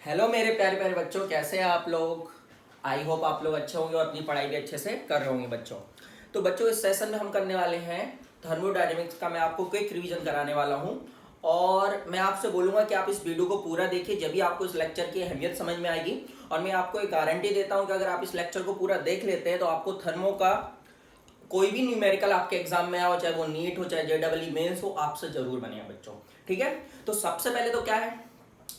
Hello मेरे प्यारे प्यारे बच्चों, कैसे हैं आप लोग। आई होप आप लोग अच्छे होंगे और अपनी पढ़ाई भी अच्छे से कर रहे होंगे बच्चों। तो बच्चों, इस सेशन में हम करने वाले हैं थर्मोडायनेमिक्स का। मैं आपको क्विक रिवीजन कराने वाला हूं और मैं आपसे बोलूंगा कि आप इस वीडियो को पूरा देखिए, जब भी आपको इस लेक्चर की अहमियत समझ में आएगी। और मैं आपको एक गारंटी देता हूं कि अगर आप इस लेक्चर को पूरा देख लेते हैं तो आपको थर्मो का कोई भी न्यूमेरिकल आपके एग्जाम में आओ, चाहे वो नीट हो चाहे जेडबल मेंस हो, आपसे जरूर बनेगा बच्चों। ठीक है, तो सबसे पहले तो क्या है,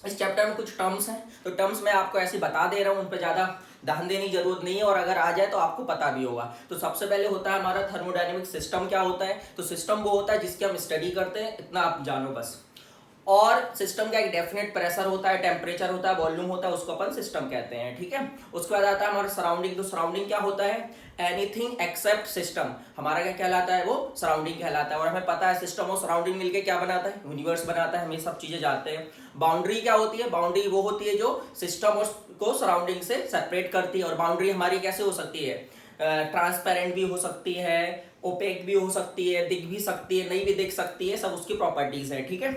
इस चैप्टर में कुछ टर्म्स हैं, तो टर्म्स मैं आपको ऐसे बता दे रहा हूँ, उन पर ज़्यादा ध्यान देने की जरूरत नहीं है, और अगर आ जाए तो आपको पता भी होगा। तो सबसे पहले होता है हमारा थर्मोडायनेमिक सिस्टम। क्या होता है? तो सिस्टम वो होता है जिसकी हम स्टडी करते हैं, इतना आप जानो बस। और सिस्टम का एक डेफिनेट प्रेशर होता है, टेम्परेचर होता है, वॉल्यूम होता है, उसको अपन सिस्टम कहते हैं। ठीक है, उसके बाद आता है हमारा सराउंडिंग। तो सराउंडिंग क्या होता है? Anything accept system. हमारा क्या कहलाता है? वो सराउंडिंग कहलाता है। और हमें पता है सिस्टम और सराउंडिंग मिलके क्या बनाता है? यूनिवर्स बनाता है। हम ये सब चीजें जानते हैं। बाउंड्री क्या होती है? बाउंड्री वो होती है जो सिस्टम को सराउंडिंग से सेपरेट करती है। और बाउंड्री हमारी कैसे हो सकती है? ट्रांसपेरेंट भी हो सकती है, ओपेक भी हो सकती है, दिख भी सकती है, नहीं भी दिख सकती है, सब उसकी प्रॉपर्टीज है। ठीक है,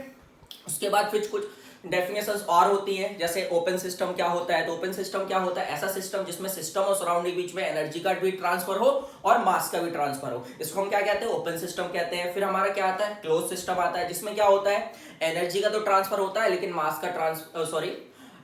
उसके बाद फिर कुछ डेफिनेशंस और होती हैं, जैसे ओपन सिस्टम क्या होता है? तो ओपन सिस्टम क्या होता है? ऐसा सिस्टम जिसमें सिस्टम और सराउंडिंग बीच में एनर्जी का भी ट्रांसफर हो और मास का भी ट्रांसफर हो, इसको हम क्या कहते हैं? ओपन सिस्टम कहते हैं। फिर हमारा क्या आता है? क्लोज सिस्टम आता है, जिसमें क्या होता है? एनर्जी का तो ट्रांसफर होता है लेकिन मास का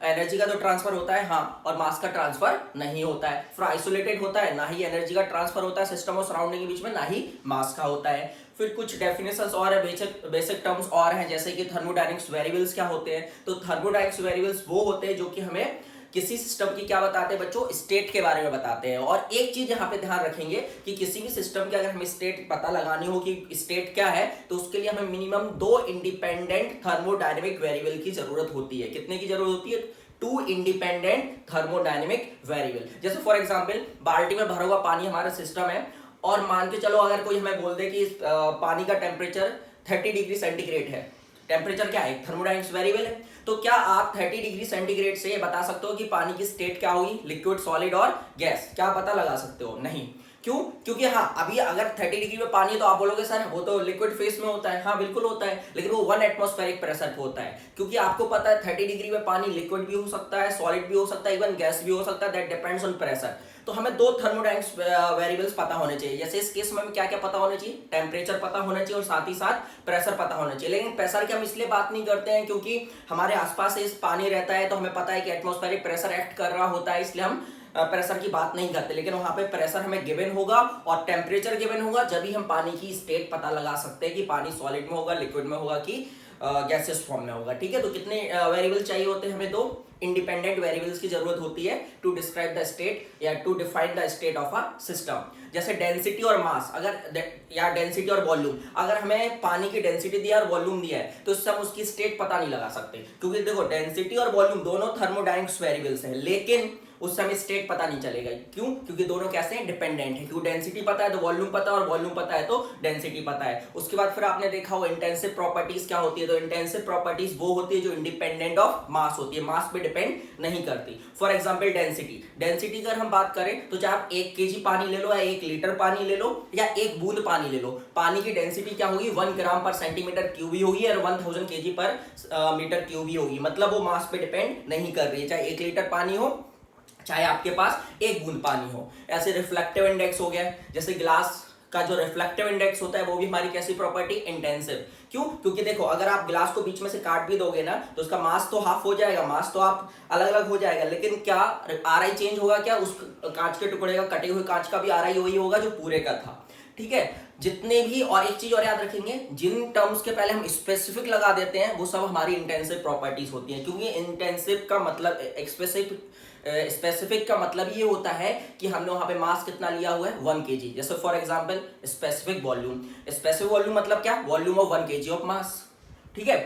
एनर्जी का तो ट्रांसफर होता है, हाँ, और मास का ट्रांसफर नहीं होता है। फिर आइसोलेटेड होता है, ना ही एनर्जी का ट्रांसफर होता है सिस्टम और सराउंडिंग के बीच में, ना ही मास का होता है। फिर कुछ डेफिनेशंस और है, बेसिक टर्म्स और हैं, जैसे कि थर्मोडायनेमिक्स वेरिएबल्स क्या होते हैं? तो थर्मोडायनेमिक्स वेरिएबल्स वो होते हैं जो कि हमें किसी सिस्टम की क्या बताते हैं बच्चों? स्टेट के बारे में बताते हैं। और एक चीज यहाँ पे ध्यान रखेंगे कि किसी भी सिस्टम की अगर हमें स्टेट पता लगानी हो कि स्टेट क्या है, तो उसके लिए हमें मिनिमम 2 इंडिपेंडेंट थर्मोडायनेमिक वेरिएबल की जरूरत होती है। कितने की जरूरत होती है? 2 इंडिपेंडेंट थर्मोडायनेमिक वेरिएबल। जैसे फॉर एग्जांपल, बाल्टी में भरा हुआ पानी हमारा सिस्टम है, और मान के चलो अगर कोई हमें बोल दे कि पानी का टेम्परेचर 30 डिग्री सेंटीग्रेड है। टेम्परेचर क्या है? थर्मोडायनेमिक्स वेरिएबल है। तो क्या आप 30 डिग्री सेंटीग्रेड से ये बता सकते हो कि पानी की स्टेट क्या होगी? लिक्विड, सॉलिड और गैस? क्या पता लगा सकते हो? नहीं। क्यों? क्योंकि हाँ, अभी अगर 30 डिग्री में पानी है तो आप बोलोगे सर वो तो लिक्विड फेस में होता है। हाँ बिल्कुल होता है, लेकिन वो 1 एटमॉस्फेरिक प्रेशर पे होता है। क्योंकि आपको पता है 30 डिग्री में पानी लिक्विड भी हो सकता है, सॉलिड भी हो सकता है, इवन गैस भी हो सकता है। That depends on pressure. तो हमें 2 थर्मोडायनेमिक्स वेरिएबल्स पता होने चाहिए। जैसे इस केस में क्या क्या पता होना चाहिए? टेम्परेचर पता होना चाहिए और साथ ही साथ प्रेशर पता होना चाहिए। लेकिन प्रेशर की हम इसलिए बात नहीं करते हैं क्योंकि हमारे आसपास इस पानी रहता है, तो हमें पता है कि एटमॉस्फेरिक प्रेशर एक्ट कर रहा होता है, इसलिए हम प्रेशर की बात नहीं करते। लेकिन वहां पे प्रेशर हमें गिवन होगा और टेम्परेचर गिवन होगा, जब भी हम पानी की स्टेट पता लगा सकते हैं कि पानी सॉलिड में होगा, लिक्विड में होगा कि गैसेस फॉर्म में होगा। ठीक है, तो कितने वेरिएबल चाहिए होते हैं हमें? 2 इंडिपेंडेंट वेरिएबल्स की जरूरत होती है टू डिस्क्राइब द स्टेट या to define the state of a system. जैसे डेंसिटी और मास, या डेंसिटी और वॉल्यूम। अगर हमें पानी की डेंसिटी दिया और वॉल्यूम दिया है तो इससे हम उसकी स्टेट पता नहीं लगा सकते, क्योंकि देखो डेंसिटी और वॉल्यूम दोनों थर्मोडायनेमिक्स वेरिएबल्स हैं, लेकिन उससे हमें स्टेट पता नहीं चलेगा। क्यों? क्योंकि दोनों कैसे हैं? डिपेंडेंट है। क्योंकि डेंसिटी पता है तो वॉल्यूम पता है, और वॉल्यूम पता है तो डेंसिटी पता है। उसके बाद फिर आपने देखा हो इंटेंसिव प्रॉपर्टीज क्या होती है? तो इंटेंसिव प्रॉपर्टीज वो होती है जो इंडिपेंडेंट ऑफ मास होती है, मास पे डिपेंड नहीं करती। For example density. डेंसिटी अगर हम बात करें तो चाहे आप 1 kg पानी ले लो या 1 लीटर पानी ले लो या 1 बूंद पानी ले लो, पानी की डेंसिटी क्या होगी? 1 ग्राम पर सेंटीमीटर क्यूब ही होगी और 1000 kg पर मीटर क्यूब ही होगी। मतलब वो मास पे डिपेंड नहीं कर रही है, चाहे 1 लीटर पानी हो चाहे आपके पास 1 बूंद पानी हो। ऐसे रिफ्लेक्टिव इंडेक्स हो गया, जैसे ग्लास का जो रिफ्लेक्टिव इंडेक्स होता है वो भी हमारी कैसी प्रॉपर्टी? इंटेंसिव। क्यों? क्योंकि देखो अगर आप ग्लास को बीच में से काट भी दोगे ना तो उसका मास तो हाफ हो जाएगा, मास तो आप अलग अलग हो जाएगा, लेकिन क्या आरआई चेंज होगा? क्या उस कांच के टुकड़े का, कटे हुए कांच का भी आरआई वही होगा जो पूरे का था। ठीक है, जितने भी, और एक चीज और याद रखेंगे, जिन टर्म्स के पहले हम स्पेसिफिक लगा देते हैं वो सब हमारी इंटेंसिव प्रॉपर्टीज होती हैं। क्योंकि इंटेंसिव का मतलब स्पेसिफिक का मतलब ये होता है कि हमने वहां पे मास कितना लिया हुआ है? 1 kg। जैसे for example specific volume. Specific volume मतलब क्या? Volume of 1 kg of mass. ठीक है,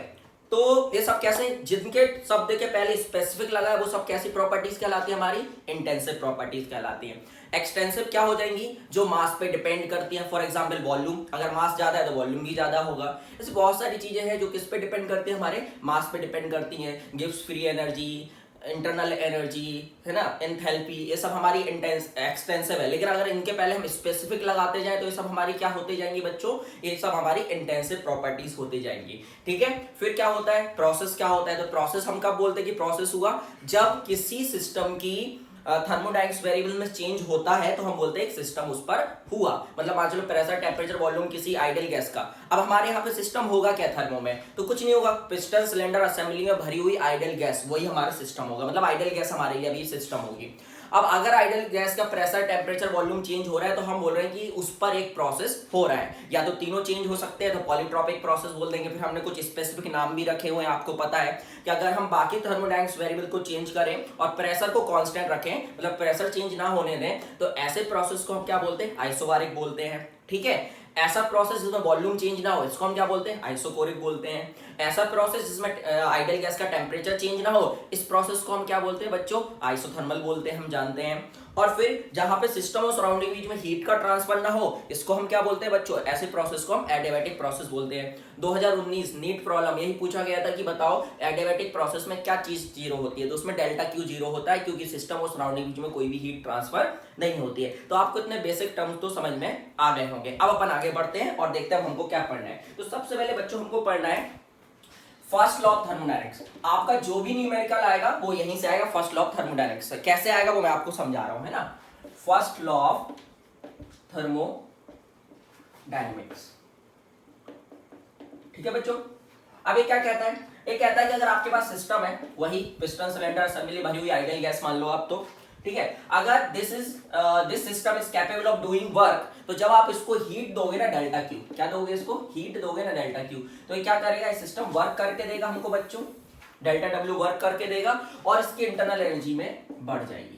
तो ये सब कैसे, जिनके शब्द के पहले स्पेसिफिक लगा है वो सब कैसी प्रॉपर्टीज कहलाती है? हमारी इंटेंसिव प्रॉपर्टीज कहलाती है। एक्सटेंसिव क्या हो जाएंगी? जो मास पे डिपेंड करती है। फॉर एग्जांपल वॉल्यूम, अगर मास ज्यादा है तो वॉल्यूम भी ज्यादा होगा। ऐसी बहुत सारी चीजें हैं जो किस पे डिपेंड करती है? हमारे मास पे डिपेंड करती हैं। Gives free energy, internal energy, है ना, एंथैल्पी, ये सब हमारी एक्सटेंसिव है, लेकिन अगर इनके पहले हम स्पेसिफिक लगाते जाएं तो ये सब हमारी क्या होती जाएंगी बच्चों, ये सब हमारी इंटेंसिव प्रॉपर्टीज होती जाएंगी। ठीक है, फिर क्या होता है, प्रोसेस क्या होता है, तो प्रोसेस हम कब बोलते हैं कि प्रोसेस हुआ, जब किसी सिस्टम की थर्मोडायनेमिक्स वेरिएबल में चेंज होता है तो हम बोलते हैं एक सिस्टम उस पर हुआ। मतलब मान चलो प्रेशर, टेम्परेचर, वॉल्यूम किसी आइडियल गैस का, अब हमारे यहाँ पे सिस्टम होगा क्या थर्मो में, तो कुछ नहीं होगा, पिस्टन, सिलेंडर, असेंबली में भरी हुई आइडियल गैस, वही हमारा सिस्टम होगा। मतलब आइडियल गैस हमारे लिए अभी सिस्टम होगी। अब अगर आइडियल गैस का प्रेशर, टेम्परेचर, वॉल्यूम चेंज हो रहा है तो हम बोल रहे हैं कि उस पर एक प्रोसेस हो रहा है, या तो तीनों चेंज हो सकते हैं तो पॉलीट्रॉपिक प्रोसेस बोल देंगे। फिर हमने कुछ स्पेसिफिक नाम भी रखे हुए हैं, आपको पता है कि अगर हम बाकी थर्मोडायनेमिक्स वेरिएबल को चेंज करें और प्रेशर को कांस्टेंट रखें, मतलब प्रेशर चेंज ना होने दें, तो ऐसे प्रोसेस को हम क्या बोलते हैं, आइसोबारिक बोलते हैं। ठीक है, ऐसा प्रोसेस जिसमें वॉल्यूम चेंज ना हो इसको हम क्या बोलते हैं, आइसोकोरिक बोलते हैं। ऐसा प्रोसेस जिसमें आइडियल गैस का टेम्परेचर चेंज ना हो, इस प्रोसेस को हम क्या बोलते हैं बच्चों, आइसोथर्मल बोलते हैं, हम जानते हैं। और फिर जहां पे सिस्टम और सराउंडिंग बीच में हीट का ट्रांसफर ना हो, इसको हम क्या बोलते हैं बच्चों, ऐसे प्रोसेस को हम एडियाबैटिक प्रोसेस बोलते हैं। 2019 नीट प्रॉब्लम यही पूछा गया था कि बताओ एडियाबैटिक प्रोसेस में क्या चीज जीरो होती है, तो उसमें डेल्टा क्यू जीरो होता है, क्योंकि सिस्टम और सराउंडिंग बीच में कोई भी हीट ट्रांसफर नहीं होती है। तो आपको इतने बेसिक टर्म्स तो समझ में आ गए होंगे। अब अपन आगे बढ़ते हैं और देखते हैं हमको क्या पढ़ना है। तो सबसे पहले बच्चों हमको पढ़ना है फर्स्ट लॉ ऑफ थर्मोडायनेमिक्स। आपका जो भी न्यूमेरिकल आएगा वो यहीं से आएगा, फर्स्ट लॉ ऑफ थर्मोडायनेमिक्स। कैसे आएगा वो मैं आपको समझा रहा हूं, है ना। फर्स्ट लॉ ऑफ थर्मोडायनेमिक्स, ठीक है बच्चों। अब ये क्या कहता है, ये कहता है कि अगर आपके पास सिस्टम है, वही पिस्टन, सिलेंडर, असेंबली, भरी हुई आइडियल गैस मान लो आप, तो ठीक है, अगर this system is capable of doing work, तो जब आप इसको हीट दोगे ना डेल्टा क्यू, क्या दोगे इसको, हीट दोगे ना डेल्टा क्यू, तो ये क्या करेगा, ये सिस्टम वर्क करके देगा हमको बच्चों, डेल्टा डब्ल्यू वर्क करके देगा और इसकी इंटरनल एनर्जी में बढ़ जाएगी।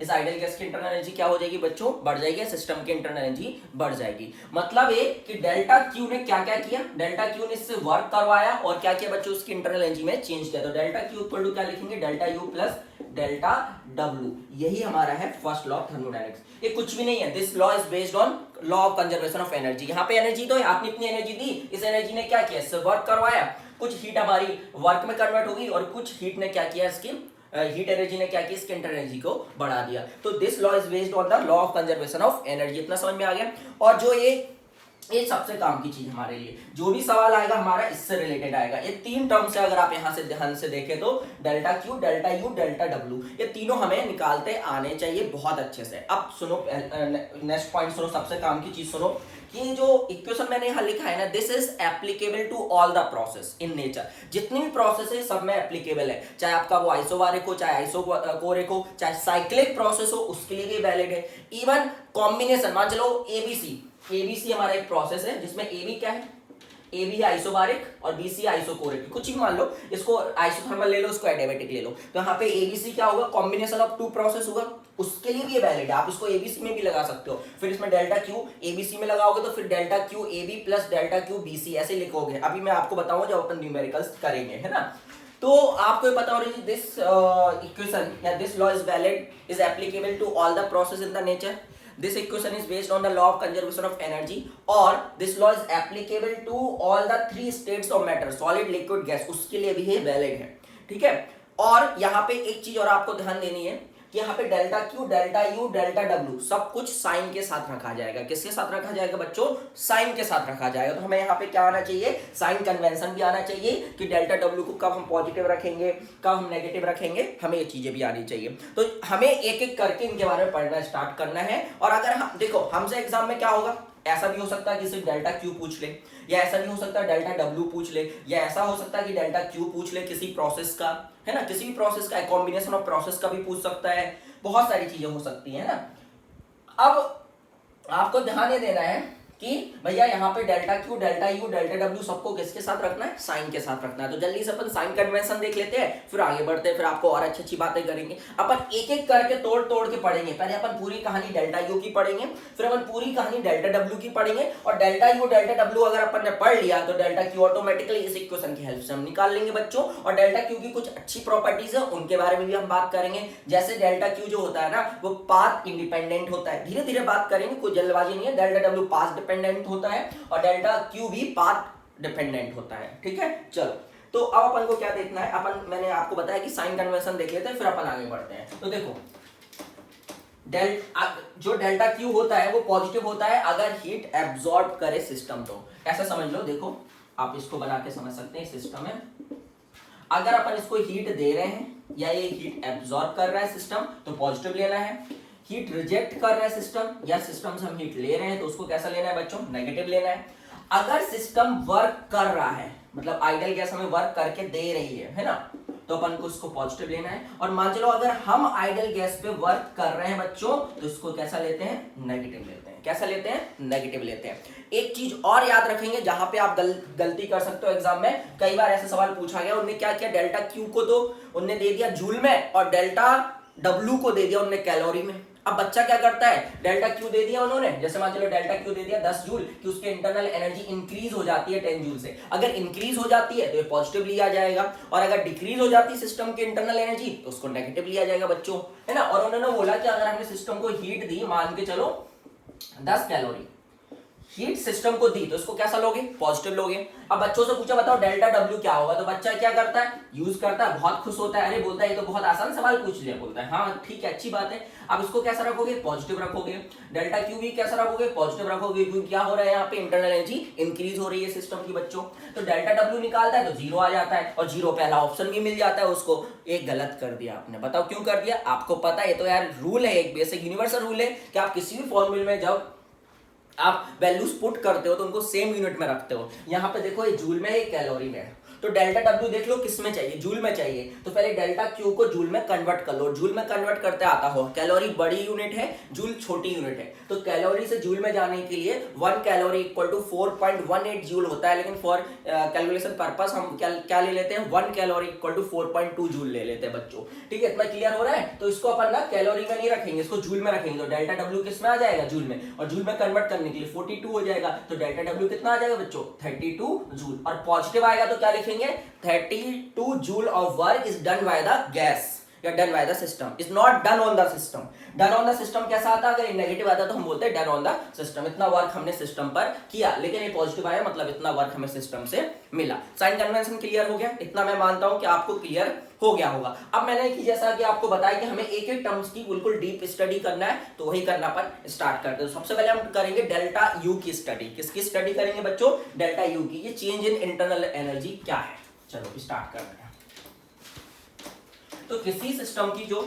इस आइडियल गैस की इंटरनल एनर्जी क्या हो जाएगी बच्चों, बढ़ जाएगी, सिस्टम की इंटरनल एनर्जी बढ़ जाएगी। मतलब ये कि डेल्टा क्यू ने क्या क्या किया, डेल्टा क्यू ने इससे वर्क करवाया और क्या किया बच्चों, उसकी इंटरनल एनर्जी में चेंज किया। तो डेल्टा क्यू इक्वल टू क्या लिखेंगे, delta U plus delta W. यही हमारा है फर्स्ट लॉ ऑफ थर्मोडायनेमिक्स। ये कुछ भी नहीं है, this law is based on law of conservation of energy. यहाँ पे एनर्जी तो है, आपने इतनी एनर्जी दी, इस एनर्जी ने क्या किया, इससे वर्क करवाया, कुछ हीट हमारी वर्क में कन्वर्ट होगी और कुछ हीट ने क्या किया, इसकी हीट एनर्जी ने क्या किया, इसकी इंटर एनर्जी को बढ़ा दिया। तो this law is based on the law of conservation of energy. इतना समझ में आ गया। और जो ये सबसे काम की चीज हमारे लिए, जो भी सवाल आएगा हमारा इससे रिलेटेड आएगा। ये तीन टर्म्स है, अगर आप यहां से ध्यान से देखें तो delta Q, delta U, delta W, ये तीनों हमें निकालते आने चाहिए बहुत अच्छे से। अब सुनो, नेक्स्ट पॉइंट सुनो, सबसे काम की चीज सुनो कि जो इक्वेशन मैंने यहां लिखा है ना, this is applicable to all the process in nature. जितनी भी प्रोसेस है सब में एप्लीकेबल है, चाहे आपका वो आइसोबारिक हो, चाहे आइसोकोरिक हो, चाहे साइक्लिक प्रोसेस हो, उसके लिए भी वैलिड है। इवन कॉम्बिनेशन, मान चलो एबीसी हमारा एक प्रोसेस है जिसमें एबी क्या है, ए बी है आइसोबारिक और बी सी आइसोकोरिक, कुछ भी मान लो, इसको आइसोथर्मल ले लो, इसको एडियाबैटिक ले लो, तो यहाँ पे एबीसी क्या होगा, कॉम्बिनेशन ऑफ टू प्रोसेस होगा, उसके लिए भी ये वैलिड है। आप इसको एबीसी में भी लगा सकते हो, फिर इसमें डेल्टा क्यू एबीसी में लगाओगे तो फिर delta Q AB plus delta Q BC ऐसे लिखोगे। अभी मैं आपको बताऊंगा जब अपन न्यूमेरिकल्स करेंगे, है ना। तो आपको ये पता होना चाहिए दिस इक्वेशन या this law is valid, is applicable to all the process in the nature. This equation is based on the law of conservation of energy, or this law is applicable to all the three states of matter, solid, liquid, gas, उसके लिए भी ये valid है, ठीक है। और यहाँ पे एक चीज और आपको ध्यान देनी है कि यहाँ पे delta Q, delta U, delta W सब कुछ साइन के साथ रखा जाएगा। किसके साथ रखा जाएगा बच्चों, साइन के साथ रखा जाएगा। तो हमें यहाँ पे क्या आना चाहिए, साइन कन्वेंशन भी आना चाहिए कि डेल्टा डब्ल्यू को कब हम पॉजिटिव रखेंगे, कब हम नेगेटिव रखेंगे, हमें ये चीजें भी आनी चाहिए। तो हमें एक एक करके इनके बारे में पढ़ना स्टार्ट करना है। और अगर हम देखो, हमसे एग्जाम में क्या होगा, ऐसा भी हो सकता है कि सिर्फ डेल्टा क्यू पूछ ले, या ऐसा भी हो सकता है डेल्टा डब्ल्यू पूछ ले, या ऐसा हो सकता है कि डेल्टा क्यू पूछ ले किसी प्रोसेस का, है ना, किसी भी प्रोसेस का, कॉम्बिनेशन ऑफ प्रोसेस का भी पूछ सकता है, बहुत सारी चीजें हो सकती है ना। अब आपको ध्यान ये देना है कि भैया यहाँ पे delta Q, delta U, delta W सबको किसके साथ रखना है, साइन के साथ रखना है। तो जल्दी से अपन साइन कन्वेंशन देख लेते हैं, फिर आगे बढ़ते हैं, फिर आपको और अच्छी अच्छी बातें करेंगे। अपन एक एक करके तोड़ तोड़ के पढ़ेंगे। पहले अपन पूरी कहानी डेल्टा यू की पढ़ेंगे, फिर अपन पूरी कहानी डेल्टा डब्ल्यू की पढ़ेंगे, और डेल्टा यू, डेल्टा डब्ल्यू अगर अपन ने पढ़ लिया तो डेल्टा क्यू ऑटोमेटिकली इस इक्वेशन की हेल्प से हम निकाल लेंगे बच्चों। और डेल्टा क्यू की कुछ अच्छी प्रॉपर्टीज है, उनके बारे में भी हम बात करेंगे। जैसे डेल्टा क्यू जो होता है ना, वो पाथ इंडिपेंडेंट होता है, धीरे धीरे बात करेंगे, कोई जल्दबाजी नहीं है। डेल्टा डब्ल्यू पाथ डिपेंडेंट होता है और डेल्टा क्यू भी पाथ डिपेंडेंट होता है, ठीक है। चलो, तो अब अपन को क्या देखना है, अपन मैंने आपको बताया कि साइन कन्वेंशन देख लेते हैं फिर अपन आगे बढ़ते हैं। तो देखो जो डेल्टा क्यू होता है वो पॉजिटिव होता है अगर हीट एब्जॉर्ब करे सिस्टम। तो ऐसा समझ लो, देखो आप इसको बना के समझ सकते हैं। सिस्टम है, अगर अपन इसको हीट दे रहे हैं या ये हीट एब्जॉर्ब कर रहा है सिस्टम तो पॉजिटिव लेना है। हीट रिजेक्ट कर रहा है सिस्टम या सिस्टम से हम हीट ले रहे हैं तो उसको कैसा लेना है बच्चों, नेगेटिव लेना है। अगर सिस्टम वर्क कर रहा है मतलब आइडियल गैस हमें वर्क करके दे रही है ना, तो अपन को इसको पॉजिटिव लेना है। और मान चलो अगर हम आइडियल गैस पे वर्क कर रहे हैं बच्चों तो इसको कैसा लेते हैं, नेगेटिव लेते हैं। कैसा लेते हैं, नेगेटिव लेते हैं। एक चीज और याद रखेंगे जहां पे आप गलती कर सकते हो एग्जाम में, कई बार ऐसा सवाल पूछा गया, उन्होंने क्या किया, डेल्टा क्यू को तो उन्होंने दे दिया जूल में और डेल्टा डब्ल्यू को दे दिया उन्होंने कैलोरी में। अब बच्चा क्या करता है, डेल्टा क्यू दे दिया उन्होंने, जैसे मान चलो डेल्टा क्यू दे दिया 10 जूल कि उसके इंटरनल एनर्जी इंक्रीज हो जाती है 10 जूल से। अगर इंक्रीज हो जाती है तो ये पॉजिटिव लिया जाएगा और अगर डिक्रीज हो जाती है सिस्टम की इंटरनल एनर्जी तो उसको नेगेटिव लिया जाएगा बच्चों, है ना। और उन्होंने बोला कि अगर हमने सिस्टम को हीट दी, मान के चलो 10 कैलोरी हीट सिस्टम को दी तो इसको कैसा लोगे, पॉजिटिव लोगे। अब बच्चों से पूछा बताओ डेल्टा डब्ल्यू क्या होगा, तो बच्चा क्या करता है, यूज करता है, बहुत खुश होता है, अरे बोलता है ये तो बहुत आसान सवाल पूछ लिया, बोलता है हाँ ठीक है अच्छी बात है। अब इसको कैसा रखोगे, पॉजिटिव रखोगे। डेल्टा क्यू भी कैसा रखोगे, पॉजिटिव रखोगे, क्योंकि क्या हो रहा है यहाँ पे इंटरनल एनर्जी इंक्रीज हो रही है सिस्टम की बच्चों। तो डेल्टा डब्ल्यू निकालता है तो जीरो आ जाता है और जीरो पहला ऑप्शन भी मिल जाता है उसको। एक गलत कर दिया आपने, बताओ क्यों कर दिया, आपको पता है ये तो यार रूल है, एक बेसिक यूनिवर्सल रूल है कि आप किसी भी फॉर्मूले में जब आप वैल्यूज पुट करते हो तो उनको सेम यूनिट में रखते हो। यहाँ पे देखो ये जूल में है, कैलोरी में है, तो डेल्टा डब्ल्यू देख लो किस में चाहिए, जूल में चाहिए, तो पहले डेल्टा क्यू को जूल में कन्वर्ट कर लो। जूल में कन्वर्ट करते आता हो, कैलोरी बड़ी यूनिट है, जूल छोटी यूनिट है, तो कैलोरी से जूल में जाने के लिए 1 कैलोरी इक्वल टू 4.18 जूल होता है, लेकिन फॉर कैलकुलेशन पर्पस हम क्या ले लेते हैं, 1 कैलोरी इक्वल टू 4.2 जूल ले लेते हैं बच्चों। ठीक है, इतना क्लियर हो रहा है। तो इसको अपन ना कैलोरी में नहीं रखेंगे, इसको जूल में रखेंगे, तो डेल्टा डब्ल्यू किस में आ जाएगा, जूल में, और जूल में कन्वर्ट करने के लिए 42 हो जाएगा, तो डेल्टा डब्ल्यू कितना आ जाएगा बच्चों, 32 जूल। और पॉजिटिव आएगा तो क्या लिखेंगे, 32 joule of work is done by the gas या done by the system, is not done on the system। done on the system कैसा आता है, अगर नेगेटिव आता तो हम बोलते हैं done on the system, इतना वर्क हमने सिस्टम पर किया, लेकिन ये पॉजिटिव आया मतलब इतना वर्क हमें सिस्टम से मिला। साइन कन्वेंशन क्लियर हो गया, इतना मैं मानता हूं कि आपको क्लियर हो गया होगा। अब मैंने कि जैसा कि आपको बताया कि हमें एक एक टर्म्स की बिल्कुल डीप स्टडी करना है, तो वही करना पर स्टार्ट करते हैं। सबसे पहले हम करेंगे डेल्टा यू की स्टडी। किसकी स्टडी करेंगे बच्चों, डेल्टा यू की। ये चेंज इन इंटरनल एनर्जी क्या है, चलो स्टार्ट करते हैं। तो किसी सिस्टम की जो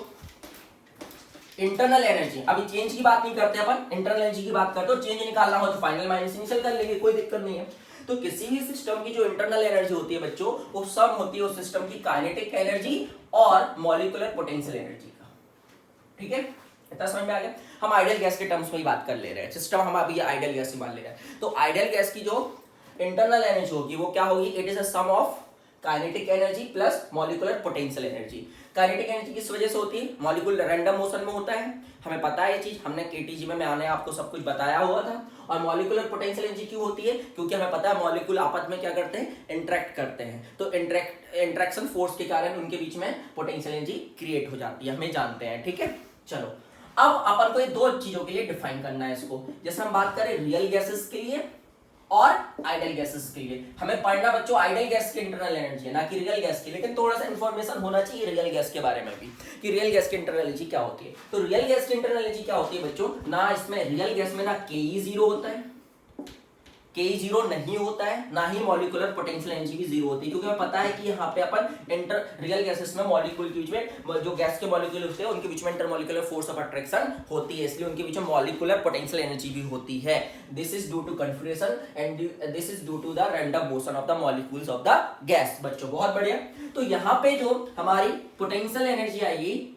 इंटरनल एनर्जी, अभी चेंज की बात नहीं करते अपन, इंटरनल एनर्जी की बात करते हो, चेंज निकालना हो तो फाइनल माइनस इनिशियल कर लेंगे, कोई दिक्कत नहीं है। तो किसी भी सिस्टम की जो इंटरनल एनर्जी होती है बच्चों, वो सब होती है उस सिस्टम की काइनेटिक एनर्जी और मॉलिक्यूलर पोटेंशियल एनर्जी का। ठीक है, इतना समझ में आ गया। हम आइडियल गैस के टर्म्स में ही बात कर ले रहे हैं, सिस्टम हम अभी आइडियल गैस की बात ले रहे हैं। तो आइडियल गैस की जो इंटरनल एनर्जी होगी वो क्या होगी, it is a sum of kinetic energy plus molecular potential energy. Kinetic energy किस वजह से होती है, मॉलिक्यूल रैंडम मोशन में होता है, हमें पता है ये चीज, हमने केटीजी में आने आपको सब कुछ बताया हुआ था। और मॉलिक्यूलर पोटेंशियल एनर्जी क्यों होती है, क्योंकि हमें पता है मॉलिक्यूल आपस में क्या करते हैं, इंटरेक्ट करते हैं, तो इंटरेक्शन फोर्स के कारण उनके बीच में पोटेंशियल एनर्जी क्रिएट हो जाती है, हमें जानते हैं। ठीक है, चलो अब अपन को ये दो चीजों के लिए डिफाइन करना है इसको। जैसे हम बात करें रियल गैसेस के लिए और आइडियल गैसेस के लिए, हमें पढ़ना बच्चों आइडियल गैस की इंटरनल एनर्जी है, ना कि रियल गैस की, लेकिन थोड़ा सा इंफॉर्मेशन होना चाहिए रियल गैस के बारे में भी कि रियल गैस की इंटरनल एनर्जी क्या होती है। तो रियल गैस की इंटरनल एनर्जी क्या होती है बच्चों, ना इसमें रियल गैस में ना के जीरो होता है, के जीरो नहीं होता है, ना ही मॉलिक्यूलर पोटेंशियल एनर्जी भी जीरो होती है, क्योंकि हमें पता है कि यहाँ पे अपन रियल गैसेस में मॉलिक्यूल के बीच में जो गैस के मॉलिक्यूल होते हैं उनके बीच में इंटरमॉलिक्यूलर फोर्स ऑफ अट्रैक्शन होती है, इसलिए उनके बीच में मॉलिक्यूलर पोटेंशियल एनर्जी भी होती है। This is due to configuration and this is due to the random motion of the molecules of the gas. बच्चों बहुत बढ़िया। तो यहाँ पे जो हमारी पोटेंशियल एनर्जी आएगी,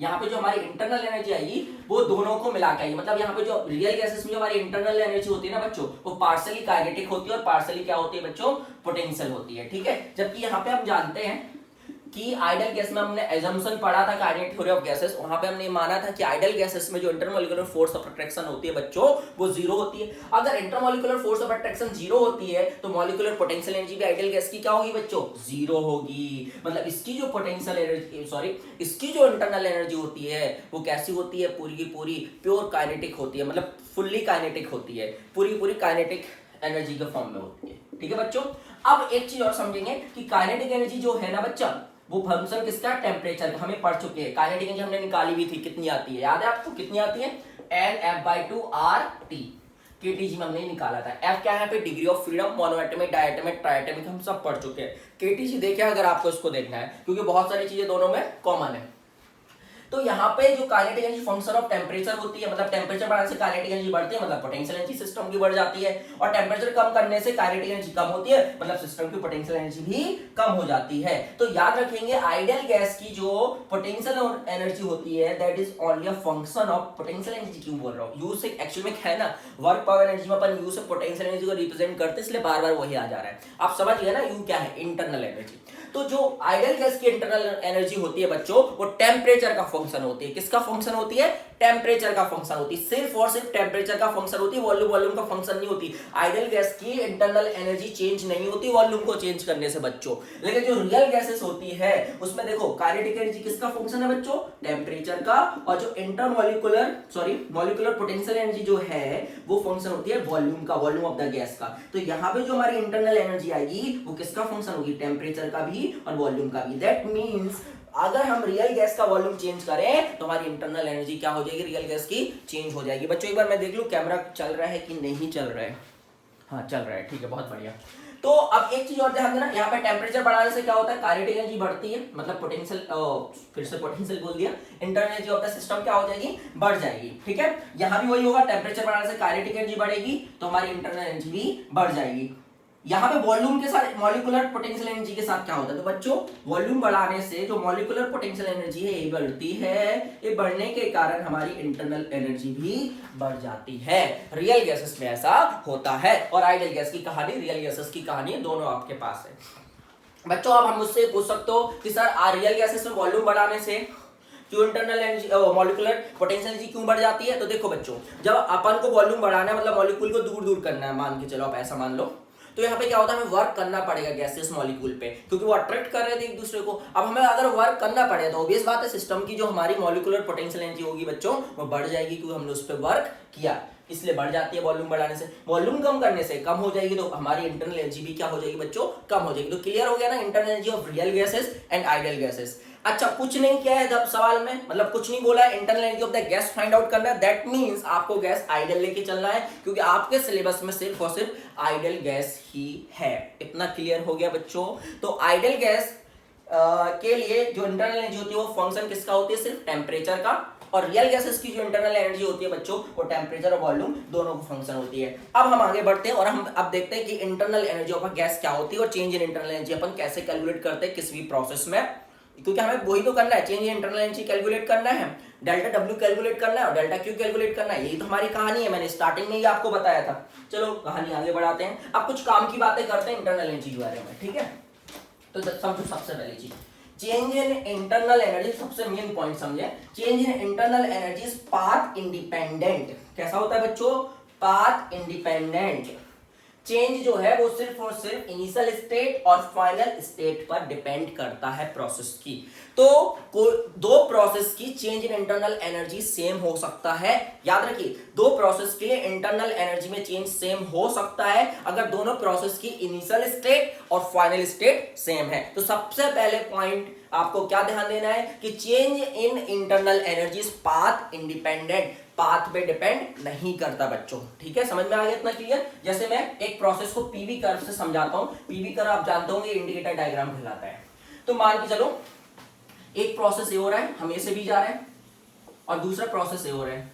यहाँ पे जो हमारी इंटरनल एनर्जी आएगी वो दोनों को मिला के आएगी, मतलब यहाँ पे जो रियल गैसेस में जो हमारी इंटरनल एनर्जी होती है ना बच्चों, वो पार्शियली काइनेटिक होती है और पार्शियली क्या होती है बच्चों, पोटेंशियल होती है। ठीक है, जबकि यहाँ पे हम जानते हैं कि आइडियल गैस में हमने एजम्पशन पढ़ा था काइनेटिक थ्योरी ऑफ गैसेस, वहां पे हमने माना था कि आइडियल गैसेस में जो इंटरमॉलिक्यूलर फोर्स ऑफ अट्रैक्शन होती है बच्चों वो जीरो होती है। अगर intermolecular force of attraction zero होती है तो मॉलिक्यूलर पोटेंशियल एनर्जी भी आइडियल गैस की क्या होगी बच्चों, जीरो होगी। मतलब इसकी जो पोटेंशियल एनर्जी इसकी जो इंटरनल एनर्जी होती है वो कैसी होती है, पूरी की पूरी प्योर काइनेटिक होती है, मतलब फुल्ली काइनेटिक होती है, पूरी काइनेटिक एनर्जी के फॉर्म में होती है। ठीक है बच्चों। अब एक चीज और समझेंगे कि काइनेटिक एनर्जी जो है ना बच्चा, वो फंक्शन किसका, टेम्परेचर का, हमें पढ़ चुके हैं। काइनेटिक एनर्जी हमने निकाली भी थी, कितनी आती है याद है आपको, कितनी आती है, NF/2 RT, केटीजी में हमने निकाला था। एफ क्या है पे, डिग्री ऑफ फ्रीडम, मोनोएटमिक, डायएटमिक, ट्राइएटमिक हम सब पढ़ चुके हैं। केटीजी देखिए अगर आपको इसको देखना है, क्योंकि बहुत सारी चीजें दोनों में कॉमन है। तो यहाँ पे जो kinetic energy function of temperature होती है, मतलब टेम्परेचर बढ़ाने से काइनेटिक एनर्जी बढ़ती है, मतलब पोटेंशियल एनर्जी सिस्टम की बढ़ जाती है, और टेम्परेचर कम करने से काइनेटिक एनर्जी कम होती है, मतलब सिस्टम की पोटेंशियल एनर्जी भी कम हो जाती है। तो याद रखेंगे आइडियल गैस की जो पोटेंशियल एनर्जी होती है that is only a function of potential energy. क्यों बोल रहा हूँ, यू से एक्चुअली में है ना, वर्क पावर एनर्जी में अपन यू से पोटेंशियल एनर्जी को रिप्रेजेंट करते, इसलिए बार बार वही आ जा रहा है। आप समझ गए ना, यू क्या है, इंटरनल एनर्जी। तो जो आइडियल गैस की इंटरनल एनर्जी होती है बच्चों, वो टेम्परेचर का फंक्शन होती है। किसका फंक्शन होती है, टेम्परेचर का फंक्शन होती है, सिर्फ और सिर्फ टेम्परेचर का फंक्शन होती है, वॉल्यूम का फंक्शन नहीं होती। आइडियल गैस की इंटरनल एनर्जी चेंज नहीं होती वॉल्यूम को चेंज करने से बच्चों। लेकिन जो रियल गैसेस होती है उसमें देखो काइनेटिक एनर्जी किसका फंक्शन है बच्चों, टेम्परेचर का, और जो मॉलिक्यूलर पोटेंशियल एनर्जी जो है वो फंक्शन होती है वॉल्यूम का, वॉल्यूम ऑफ द गैस का। तो यहाँ पे जो हमारी इंटरनल एनर्जी आएगी वो किसका फंक्शन होगी, टेम्परेचर का भी और वॉल्यूम का भी। दैट मींस अगर हम रियल गैस का वॉल्यूम चेंज करें तो हमारी इंटरनल एनर्जी क्या हो जाएगी, रियल गैस की चेंज हो जाएगी। बच्चों एक बार मैं देख लूं कैमरा चल रहा है कि नहीं चल रहा है, हाँ चल रहा है, ठीक है, बहुत बढ़िया। तो अब एक चीज और ध्यान देना, यहाँ पे टेम्परेचर बढ़ाने से क्या होता है, काइनेटिक एनर्जी बढ़ती है, मतलब पोटेंशियल, फिर से पोटेंशियल बोल दिया, internal energy of the system क्या हो जाएगी, बढ़ जाएगी। ठीक है, यहाँ भी वही होगा, टेम्परेचर बढ़ाने से काइनेटिक एनर्जी बढ़ेगी तो हमारी इंटरनल एनर्जी भी बढ़ जाएगी। यहाँ पे वॉल्यूम के साथ मॉलिक्यूलर पोटेंशियल एनर्जी के साथ क्या होता है, तो बच्चों वॉल्यूम बढ़ाने से जो मॉलिक्यूलर पोटेंशियल एनर्जी है ये बढ़ती है, ये बढ़ने के कारण हमारी इंटरनल एनर्जी भी बढ़ जाती है। रियल गैसेस में ऐसा होता है, और आइडियल गैस की कहानी, रियल गैसेस की कहानी दोनों आपके पास है बच्चों। अब हम मुझसे पूछ सकते हो कि सर रियल गैसेस में वॉल्यूम बढ़ाने से क्यों internal energy, molecular potential energy क्यों बढ़ जाती है। तो देखो बच्चों, जब अपन को वॉल्यूम बढ़ाना है, मतलब मॉलिक्यूल को दूर दूर करना है, मान के चलो आप ऐसा मान लो, तो यहाँ पे क्या होता है, हमें वर्क करना पड़ेगा गैसेस मॉलिक्यूल पे, क्योंकि वो अट्रैक्ट कर रहे थे एक दूसरे को। अब हमें अगर वर्क करना पड़े तो ऑब्वियस बात है सिस्टम की जो हमारी मॉलिक्यूलर पोटेंशियल एनर्जी होगी बच्चों वो बढ़ जाएगी, क्योंकि हमने उस पर वर्क किया, इसलिए बढ़ जाती है वॉल्यूम बढ़ाने से। वॉल्यूम कम करने से कम हो जाएगी, तो हमारी इंटरनल एनर्जी भी क्या हो जाएगी बच्चों, कम हो जाएगी। तो क्लियर हो गया ना, internal energy of real gases and ideal gases. अच्छा, कुछ नहीं किया है जब सवाल में, मतलब कुछ नहीं बोला है, internal energy of the gas find out करना है, दैट मींस आपको गैस आइडियल लेके चलना है, क्योंकि आपके सिलेबस में सिर्फ और सिर्फ आइडियल गैस ही है। इतना क्लियर हो गया बच्चों। तो आइडियल गैस के लिए जो इंटरनल एनर्जी होती है वो फंक्शन किसका होती है, सिर्फ टेम्परेचर का, और रियल गैसेस की जो इंटरनल एनर्जी होती है बच्चों वो टेम्परेचर और वॉल्यूम दोनों को फंक्शन होती है। अब हम आगे बढ़ते हैं और हम अब देखते हैं कि इंटरनल एनर्जी ऑफ गैस क्या होती है और चेंज इन इंटरनल एनर्जी अपन कैसे कैलकुलेट करते हैं किसी भी प्रोसेस में, क्योंकि हमें वही तो करना है, change in internal energy calculate करना है, डेल्टा डब्ल्यू कैलकुलेट करना है और डेल्टा क्यू कैलकुलेट करना है। यही तो हमारी कहानी है, मैंने स्टार्टिंग में ही आपको बताया था। चलो कहानी आगे बढ़ाते हैं, अब कुछ काम की बातें करते हैं इंटरनल एनर्जी के बारे में। ठीक है, तो समझो सबसे पहली चीज, चेंज इन इंटरनल एनर्जी, सबसे मेन पॉइंट समझे, change in internal energy is path independent. कैसा होता है बच्चों, पाथ इंडिपेंडेंट। चेंज जो है वो सिर्फ और सिर्फ इनिशियल स्टेट और फाइनल स्टेट पर डिपेंड करता है प्रोसेस की। तो दो प्रोसेस की change in internal energy same हो सकता है, याद रखिए, दो प्रोसेस के लिए इंटरनल एनर्जी में चेंज सेम हो सकता है अगर दोनों प्रोसेस की इनिशियल स्टेट और फाइनल स्टेट सेम है। तो सबसे पहले पॉइंट आपको क्या ध्यान देना है कि change in internal energy path independent, path पे डिपेंड नहीं करता बच्चों। ठीक है, समझ में आ गया इतना क्लियर। जैसे मैं एक प्रोसेस को पीवी कर्व से समझाता हूं, पीवी कर्व आप जानते होंगे इंडिकेटर डायग्राम कहलाता है। तो मान के चलो एक प्रोसेस ए हो रहा है, हम ए से बी जा रहे हैं, और दूसरा प्रोसेस ए हो रहा है,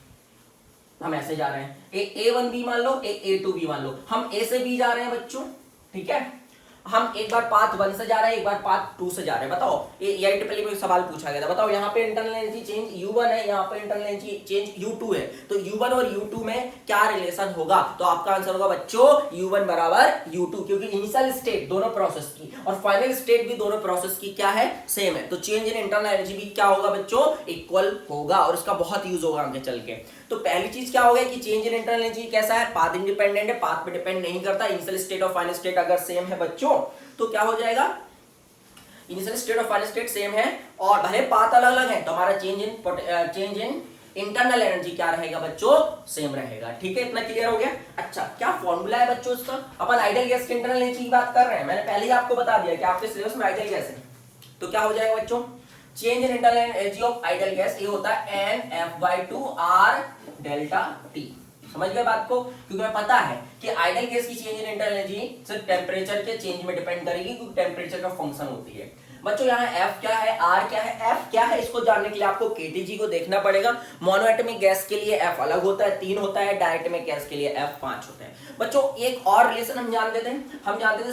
हम ऐसे जा रहे हैं, A1B मान लो, A2B मान लो, हम ए से बी जा रहे हैं बच्चों। ठीक है, हम एक बार पाथ 1 से जा रहे हैं, एक बार पाथ 2 से जा रहे हैं। बताओ, ये ट्रिपल में सवाल पूछा गया था, बताओ यहाँ पे इंटरनल एनर्जी चेंज U1 है, यहाँ पे इंटरनल एनर्जी चेंज U2 है, तो U1 और U2 में क्या रिलेशन होगा। तो आपका आंसर होगा बच्चों U1 बराबर U2, क्योंकि इनिशियल स्टेट दोनों प्रोसेस की और फाइनल स्टेट भी दोनों प्रोसेस की क्या है, सेम है। तो चेंज इन इंटरनल एनर्जी भी क्या होगा बच्चों, इक्वल होगा, और इसका बहुत यूज होगा आगे चल के। तो पहली चीज क्या हो गया कि चेंज इन इंटरनल एनर्जी कैसा है, पाथ इंडिपेंडेंट है, पाथ पे डिपेंड नहीं करता। इनिशियल स्टेट और फाइनल स्टेट अगर सेम है बच्चों तो क्या हो जाएगा, इनिशियल स्टेट और फाइनल स्टेट सेम है, और भले पाथ अलग अलग है तो हमारा चेंज इन इंटरनल एनर्जी क्या रहेगा बच्चों, सेम रहेगा। ठीक है, इतना क्लियर हो गया। अच्छा, क्या फॉर्मूला है बच्चों इसका? अपन आइडियल गैस की इंटरनल एनर्जी की बात कर रहे हैं, मैंने पहले ही आपको बता दिया कि आपके सिलेबस में आइडियल गैस है। तो क्या हो जाएगा बच्चों, change in internal energy of ideal gas ये होता है NF/2 R डेल्टा T। समझ गए बात को? क्योंकि हमें पता है कि आइडियल गैस की चेंज इन इंटरनल एनर्जी सिर्फ टेम्परेचर के चेंज में डिपेंड करेगी, क्योंकि टेम्परेचर का फंक्शन होती है। बच्चों यहाँ F क्या है, R क्या है, F क्या है, इसको जानने के लिए आपको KTG को देखना पड़ेगा। मोनोएटॉमिक गैस के लिए F अलग होता है, 3 होता है। डायटोमिक गैस के लिए F 5 होता है। बच्चों एक और रिलेशन हम जानते थे,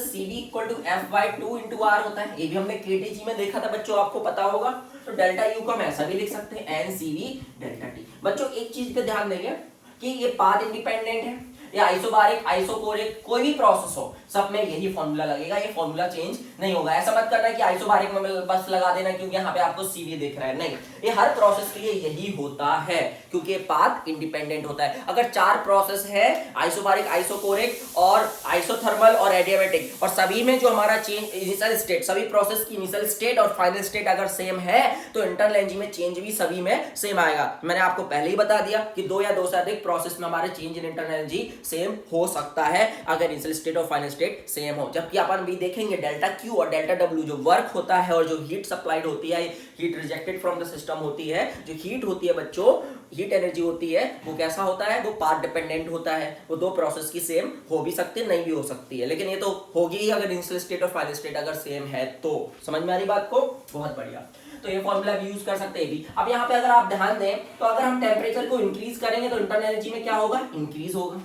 CV = F/2 R होता है। ये भी हमने KTG में देखा था बच्चों, आपको पता होगा। तो डेल्टा U को हम ऐसा भी लिख सकते हैं NCV डेल्टा T। बच्चों एक चीज पे ध्यान देंगे कि ये पाथ इंडिपेंडेंट है, या आइसोबारिक आइसोकोरिक कोई भी प्रोसेस हो, सब में यही फॉर्मूला लगेगा, ये फॉर्मूला चेंज नहीं होगा। ऐसा मत करना कि आइसोबारिक में बस लगा देना क्योंकि यहाँ पे आपको CV दिख रहा है, नहीं, ये हर प्रोसेस के लिए यही होता है, क्योंकि पाथ इंडिपेंडेंट होता है। अगर 4 प्रोसेस है, आइसोबारिक आइसोकोरिक और आइसोथर्मल और एडियाबैटिक, और सभी में जो हमारा चेंज इनिशियल स्टेट, सभी प्रोसेस की इनिशियल स्टेट और फाइनल स्टेट अगर सेम है, तो इंटरनल एनर्जी में चेंज भी सभी में सेम आएगा। मैंने आपको पहले ही बता दिया कि 2 या 2 से अधिक प्रोसेस में हमारे change in internal energy same हो सकता है अगर इनिशियल स्टेट और फाइनल स्टेट सेम हो। जबकि अपन भी देखेंगे डेल्टा Q और डेल्टा W, जो वर्क होता है और जो हीट सप्लाइड होती है, heat rejected from the system होती है, जो हीट होती है बच्चों, हीट एनर्जी होती है, वो कैसा होता है, वो पाथ डिपेंडेंट होता है। वो 2 प्रोसेस की सेम हो भी सकती है, नहीं भी हो सकती है, लेकिन ये तो होगी ही अगर इनिशियल स्टेट और फाइनल स्टेट अगर सेम है तो। समझ में आ रही बात को? बहुत बढ़िया। तो ये फॉर्मूला भी यूज कर सकते हैं भी। अब यहाँ पे अगर आप ध्यान दें तो अगर हम टेम्परेचर को इंक्रीज करेंगे तो इंटरनल एनर्जी में क्या होगा, इंक्रीज होगा।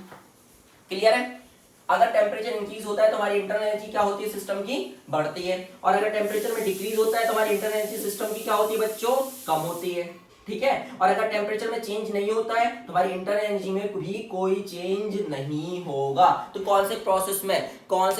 क्लियर है? अगर टेम्परेचर इंक्रीज होता है तो हमारी इंटरनल एनर्जी क्या होती है, सिस्टम की बढ़ती है। और अगर टेम्परेचर में डिक्रीज होता है तो हमारी इंटरनल एनर्जी सिस्टम की क्या होती है बच्चों, कम होती है। ठीक है, और अगर टेम्परेचर में चेंज नहीं होता है तो हमारी इंटरनल एनर्जी में भी कोई चेंज नहीं होगा। तो कौन से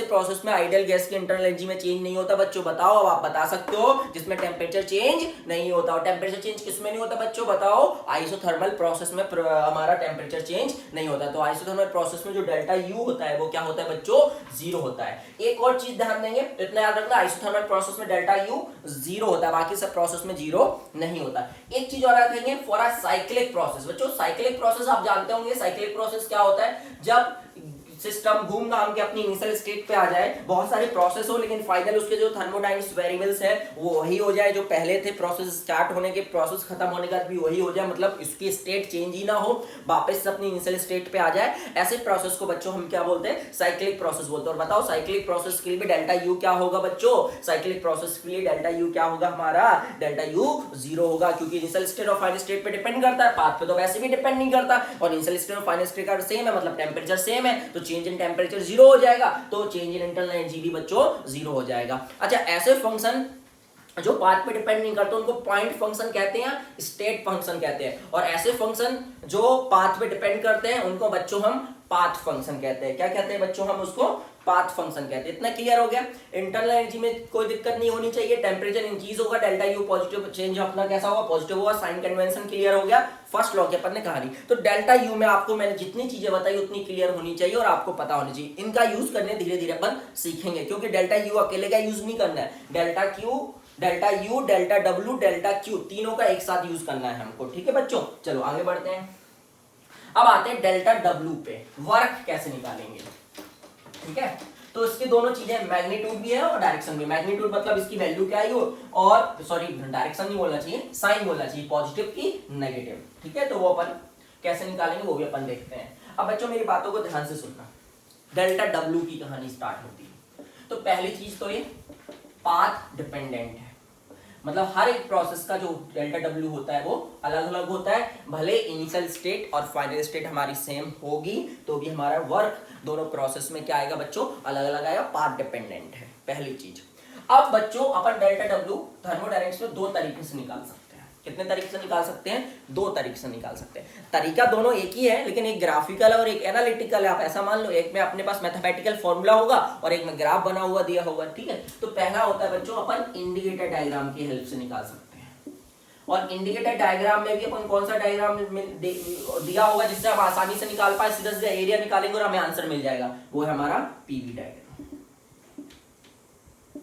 प्रोसेस में आइडियल गैस की इंटरनल एनर्जी में चेंज नहीं होता बच्चों, बताओ। अब आप बता सकते हो जिसमें टेम्परेचर चेंज नहीं होता। और टेम्परेचर चेंज किसमें नहीं होता बच्चों, बताओ। आइसोथर्मल प्रोसेस में हमारा टेम्परेचर चेंज नहीं होता। तो आइसोथर्मल प्रोसेस में जो डेल्टा U होता है वो क्या होता है बच्चों, 0 होता है। एक और चीज ध्यान देंगे, इतना याद रखना, आइसोथर्मल प्रोसेस में डेल्टा U 0 होता है, बाकी सब प्रोसेस में 0 नहीं होता। एक चीज और रखेंगे, फॉर अ साइक्लिक प्रोसेस। बच्चों साइक्लिक प्रोसेस आप जानते होंगे, साइक्लिक प्रोसेस क्या होता है, जब सिस्टम घूम घाम के अपनी इनिशियल स्टेट पे आ जाए, बहुत सारे प्रोसेस हो लेकिन फाइनल उसके जो थर्मोडायनामिक्स वेरिएबल्स है वो वही हो जाए जो पहले थे, प्रोसेस स्टार्ट होने के प्रोसेस खत्म होने का भी वही हो जाए, मतलब इसकी स्टेट चेंज ही ना हो, वापस से अपनी इनिशियल स्टेट पे आ जाए। ऐसे प्रोसेस को बच्चों हम क्या बोलते हैं, साइक्लिक प्रोसेस बोलते हैं। और बताओ साइक्लिक प्रोसेस के लिए भी डेल्टा U क्या होगा बच्चों, साइक्लिक प्रोसेस के लिए डेल्टा U क्या होगा, हमारा डेल्टा U 0 होगा, क्योंकि इनिशियल स्टेट और फाइनल स्टेट पे डिपेंड करता है, पाथ पे तो वैसे भी डिपेंड नहीं करता। और इनिशियल स्टेट और फाइनल स्टेट का सेम है, मतलब टेम्परेचर सेम है, तो चेंज इन टेम्परेचर 0 हो जाएगा, तो चेंज इन इंटरनल एनर्जी भी बच्चों 0 हो जाएगा। अच्छा, ऐसे फंक्शन जो पाथ पे डिपेंड नहीं करते उनको पॉइंट फंक्शन कहते हैं, स्टेट फंक्शन कहते हैं। और ऐसे फंक्शन जो पाथ पे डिपेंड करते हैं उनको बच्चों हम पाथ फंक्शन कहते हैं। क्या कहते हैं बच्चों, हम उसको पाथ फंक्शन कहते हैं। इतना क्लियर हो गया? इंटरनल एनर्जी में कोई दिक्कत नहीं होनी चाहिए, टेम्परेचर इंक्रीज होगा, डेल्टा U पॉजिटिव चेंज अपना कैसा होगा, पॉजिटिव होगा। साइन कन्वेंशन क्लियर हो गया, फर्स्ट लॉ के अपन ने कहानी। तो डेल्टा U में आपको मैंने जितनी चीजें बताई उतनी क्लियर होनी चाहिए और आपको पता होनी चाहिए। इनका यूज करने धीरे धीरे अपन सीखेंगे, क्योंकि डेल्टा U अकेले का यूज नहीं करना है, delta Q, delta U, delta W, delta Q तीनों का एक साथ यूज करना है हमको। ठीक है बच्चों, चलो आगे बढ़ते हैं। अब आते हैं डेल्टा W पे, वर्क कैसे निकालेंगे। ठीक है, तो इसकी दोनों चीजें, मैग्नीट्यूड भी है और डायरेक्शन भी। मैग्नीट्यूड मतलब इसकी वैल्यू क्या है, और सॉरी डायरेक्शन नहीं बोलना चाहिए, साइन बोलना चाहिए, पॉजिटिव की नेगेटिव। ठीक है, तो वो अपन कैसे निकालेंगे वो भी अपन देखते हैं। अब बच्चों मेरी बातों को ध्यान से सुनना, डेल्टा W की कहानी स्टार्ट होती है। तो पहली चीज तो ये पाथ डिपेंडेंट है, मतलब हर एक प्रोसेस का जो डेल्टा W होता है वो अलग अलग होता है। भले इनिशियल स्टेट और फाइनल स्टेट हमारी सेम होगी तो भी हमारा वर्क दोनों प्रोसेस में क्या आएगा बच्चों, अलग अलग आएगा, पाथ डिपेंडेंट है, पहली चीज। अब बच्चों अपन डेल्टा W थर्मोडायनामिक्स में 2 तरीके से निकाल सकते हैं। कितने तरीके से निकाल सकते हैं, 2 तरीके से निकाल सकते हैं। तरीका दोनों एक ही है, लेकिन एक ग्राफिकल है और एक एनालिटिकल है। आप ऐसा मान लो, एक में अपने पास मैथमेटिकल फॉर्मूला होगा और एक में ग्राफ बना हुआ दिया होगा। ठीक है, तो पहला होता है बच्चों अपन इंडिकेटर डायग्राम की हेल्प से निकाल सकते हैं। और इंडिकेटर डायग्राम में भी अपन कौन सा डायग्राम दिया होगा जिससे हम आसानी से निकाल पाए, सीधा सीधा एरिया निकालेंगे और हमें आंसर मिल जाएगा, वो है हमारा PV डायग्राम।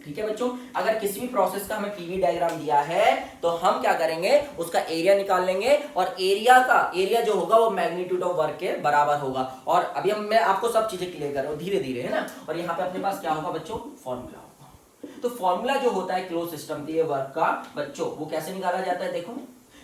ठीक है बच्चों, अगर किसी भी प्रोसेस का हमें पीवी डायग्राम दिया है तो हम क्या करेंगे, उसका एरिया निकाल लेंगे और एरिया जो होगा वो मैग्नीट्यूड ऑफ वर्क के बराबर होगा। और अभी मैं आपको सब चीजें क्लियर कर रहा हूँ धीरे धीरे, है ना। और यहाँ पे अपने पास क्या होगा बच्चों, फॉर्मूला होगा। तो फॉर्मूला जो होता है क्लोज सिस्टम के वर्क का बच्चों, वो कैसे निकाला जाता है, देखो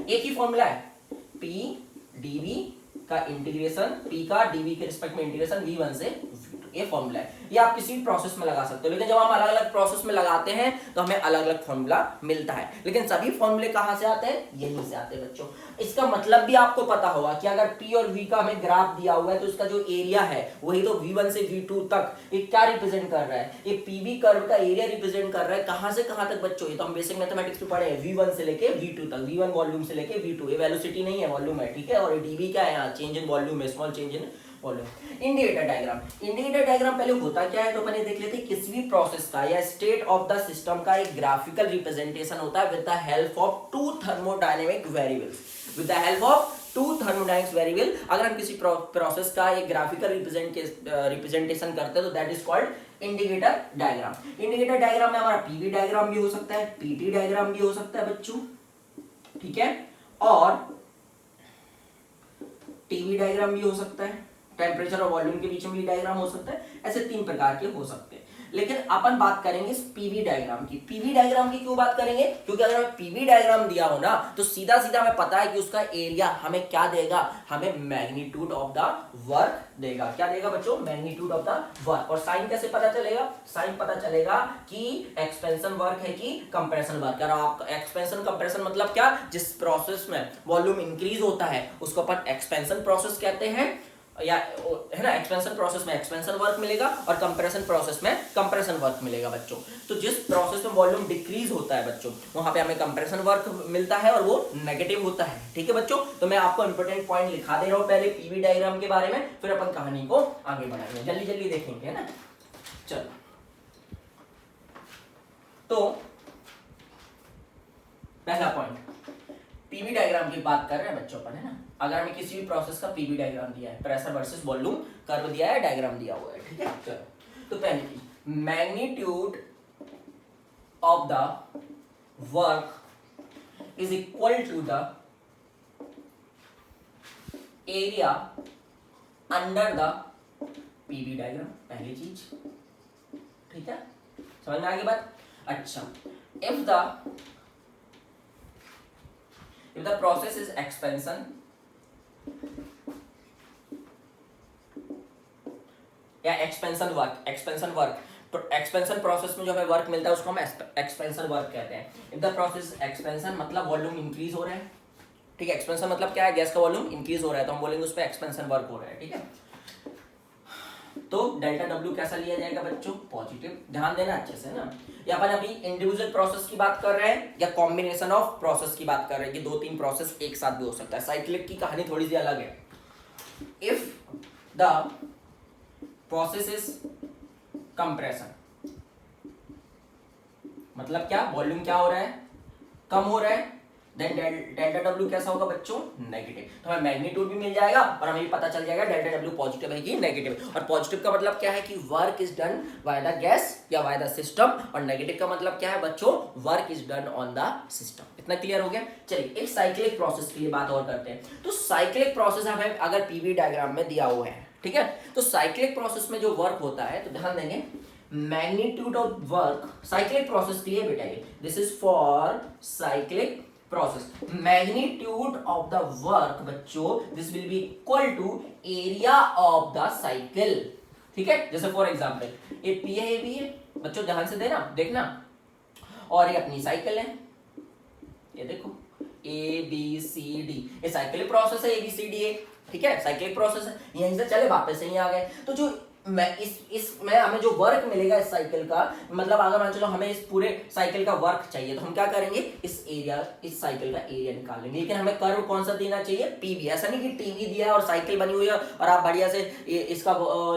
एक ही फॉर्मूला है, पी डीवी का इंटीग्रेशन, पी का डीवी के रिस्पेक्ट में इंटीग्रेशन v1 से v2, ये फॉर्मूला है। ये आप किसी भी प्रोसेस में लगा सकते हो, लेकिन जब हम अलग अलग प्रोसेस में लगाते हैं तो हमें अलग अलग फॉर्मूला मिलता है। लेकिन सभी फॉर्मूले कहां से आते हैं, यहीं से आते हैं बच्चों। इसका मतलब भी आपको पता होगा कि अगर P और V का हमें ग्राफ दिया हुआ है तो इसका जो एरिया है वही तो V1 से V2 तक ये क्या रिप्रेजेंट कर रहा है, ये PV कर्व का एरिया रिप्रेजेंट कर रहा है। कहां से कहां तक बच्चों, ये तो हम बेसिक मैथमेटिक्स में पढ़े हैं, V1 से लेके V2 तक, V1 वॉल्यूम से लेके V2, ये वेलोसिटी नहीं है वॉल्यूम है, ठीक है। और DV क्या है यहाँ, चेंज इन वॉल्यूम है, small change in volume. Indicator diagram पहले होता क्या है तो अपन देख लेते हैं। किसी भी प्रोसेस का या स्टेट ऑफ द सिस्टम का एक ग्राफिकल रिप्रेजेंटेशन होता है with the help of two thermodynamic variables, with the help of two thermodynamic variable. अगर हम किसी प्रोसेस का एक ग्राफिकल रिप्रेजेंटेशन करते हैं तो that is called indicator diagram. Indicator diagram में हमारा पीवी डायग्राम भी हो सकता है, पीटी डायग्राम भी हो सकता है बच्चों, ठीक है, और टीवी डायग्राम भी हो सकता है, टेम्परेचर और वॉल्यूम के बीच में भी डायग्राम हो सकता है। ऐसे 3 प्रकार के हो सकते हैं। लेकिन अपन बात करेंगे इस पीवी डायग्राम की। पीवी डायग्राम की क्यों बात करेंगे, क्योंकि अगर हमें पीवी डायग्राम दिया हो ना तो सीधा सीधा हमें पता है कि उसका एरिया हमें क्या देगा, हमें मैग्नीट्यूड ऑफ द वर्क देगा। क्या देगा बच्चों, मैग्नीट्यूड ऑफ द वर्क। और साइन कैसे पता चलेगा, साइन पता चलेगा कि एक्सपेंशन वर्क है कि कंप्रेशन वर्क। और आप एक्सपेंशन कंप्रेशन मतलब क्या, जिस प्रोसेस में वॉल्यूम इंक्रीज होता है उसको अपन एक्सपेंशन प्रोसेस कहते हैं, या है ना। एक्सपेंशन प्रोसेस में एक्सपेंशन वर्क मिलेगा और कंप्रेशन प्रोसेस में कंप्रेशन वर्क मिलेगा बच्चों। तो जिस प्रोसेस में वॉल्यूम डिक्रीज होता है बच्चों, वहां पे हमें कंप्रेशन वर्क मिलता है और वो नेगेटिव होता है, ठीक है बच्चों। तो मैं आपको इंपॉर्टेंट पॉइंट लिखा दे रहा हूं पहले पीवी डायग्राम के बारे में, फिर अपन कहानी को आगे बढ़ाएंगे, जल्दी जल्दी देखेंगे, है ना। चलो, तो पहला पॉइंट, पीवी डायग्राम की बात कर रहे हैं बच्चों अपन, है ना। अगर हमें किसी भी प्रोसेस का पीवी डायग्राम दिया है, प्रेशर वर्सेस वॉल्यूम कर्व दिया है, डायग्राम दिया हुआ है, ठीक है। चलो, तो पहली चीज, magnitude of the work is equal to the area under the PV diagram, पहली चीज, ठीक है। समझ में आ गई बात। अच्छा, if the process is expansion या एक्सपेंशन वर्क, तो एक्सपेंशन प्रोसेस में जो हमें वर्क मिलता है उसको हम एक्सपेंशन वर्क कहते हैं। इफ द प्रोसेस एक्सपेंशन मतलब वॉल्यूम इंक्रीज हो रहा है, ठीक है। एक्सपेंशन मतलब क्या है, गैस का वॉल्यूम इंक्रीज हो रहा है तो हम बोलेंगे उस पर एक्सपेंशन वर्क हो रहा है, ठीक है। तो डेल्टा डब्ल्यू कैसा लिया जाएगा बच्चों, पॉजिटिव। ध्यान देना अच्छे से ना, या अपन अभी इंडिविजुअल प्रोसेस की बात कर रहे हैं या कॉम्बिनेशन ऑफ प्रोसेस की बात कर रहे हैं कि 2-3 प्रोसेस एक साथ भी हो सकता है। साइक्लिक की कहानी थोड़ी सी अलग है। If the process is compression मतलब क्या, वॉल्यूम क्या हो रहा है, कम हो रहा है, देन डेल्टा डब्ल्यू कैसा होगा बच्चों, नेगेटिव। तो हमें मैग्नीट्यूड भी मिल जाएगा और हमें भी पता चल जाएगा डेल्टा डब्ल्यू पॉजिटिव है कि नेगेटिव। और पॉजिटिव का मतलब क्या है कि work is done by the gas या बाय द सिस्टम, और नेगेटिव का मतलब क्या है बच्चों, work is done on the system. इतना क्लियर हो गया। चलिए एक साइक्लिक प्रोसेस की बात और करते हैं। तो साइक्लिक प्रोसेस हमें अगर पीवी डायग्राम में दिया हुआ है, ठीक है, तो साइक्लिक प्रोसेस में जो वर्क होता है तो ध्यान देंगे, magnitude of work cyclic process के लिए बेटा, this is for cyclic process, magnitude of the work बच्चों this will be equal to area of the cycle, ठीक है। जैसे फॉर एग्जांपल ये पी है, ये बी है बच्चों, ध्यान से देखना, और ये अपनी साइकिल है, ये देखो ए बी सी डी, ये साइक्लिक प्रोसेस है, ए बी सी डी है, ठीक है, साइक्लिक प्रोसेस है। यहीं से चले वापस यहीं आ गए। तो जो इसमें हमें जो वर्क मिलेगा इस साइकिल का, मतलब अगर मान चलो हमें इस पूरे साइकिल का वर्क चाहिए तो हम क्या करेंगे, इस साइकिल का एरिया निकाल लेंगे। लेकिन हमें कर्व कौन सा देना चाहिए, पीवी। ऐसा नहीं कि टीवी दिया है और साइकिल बनी हुई है और आप बढ़िया से इसका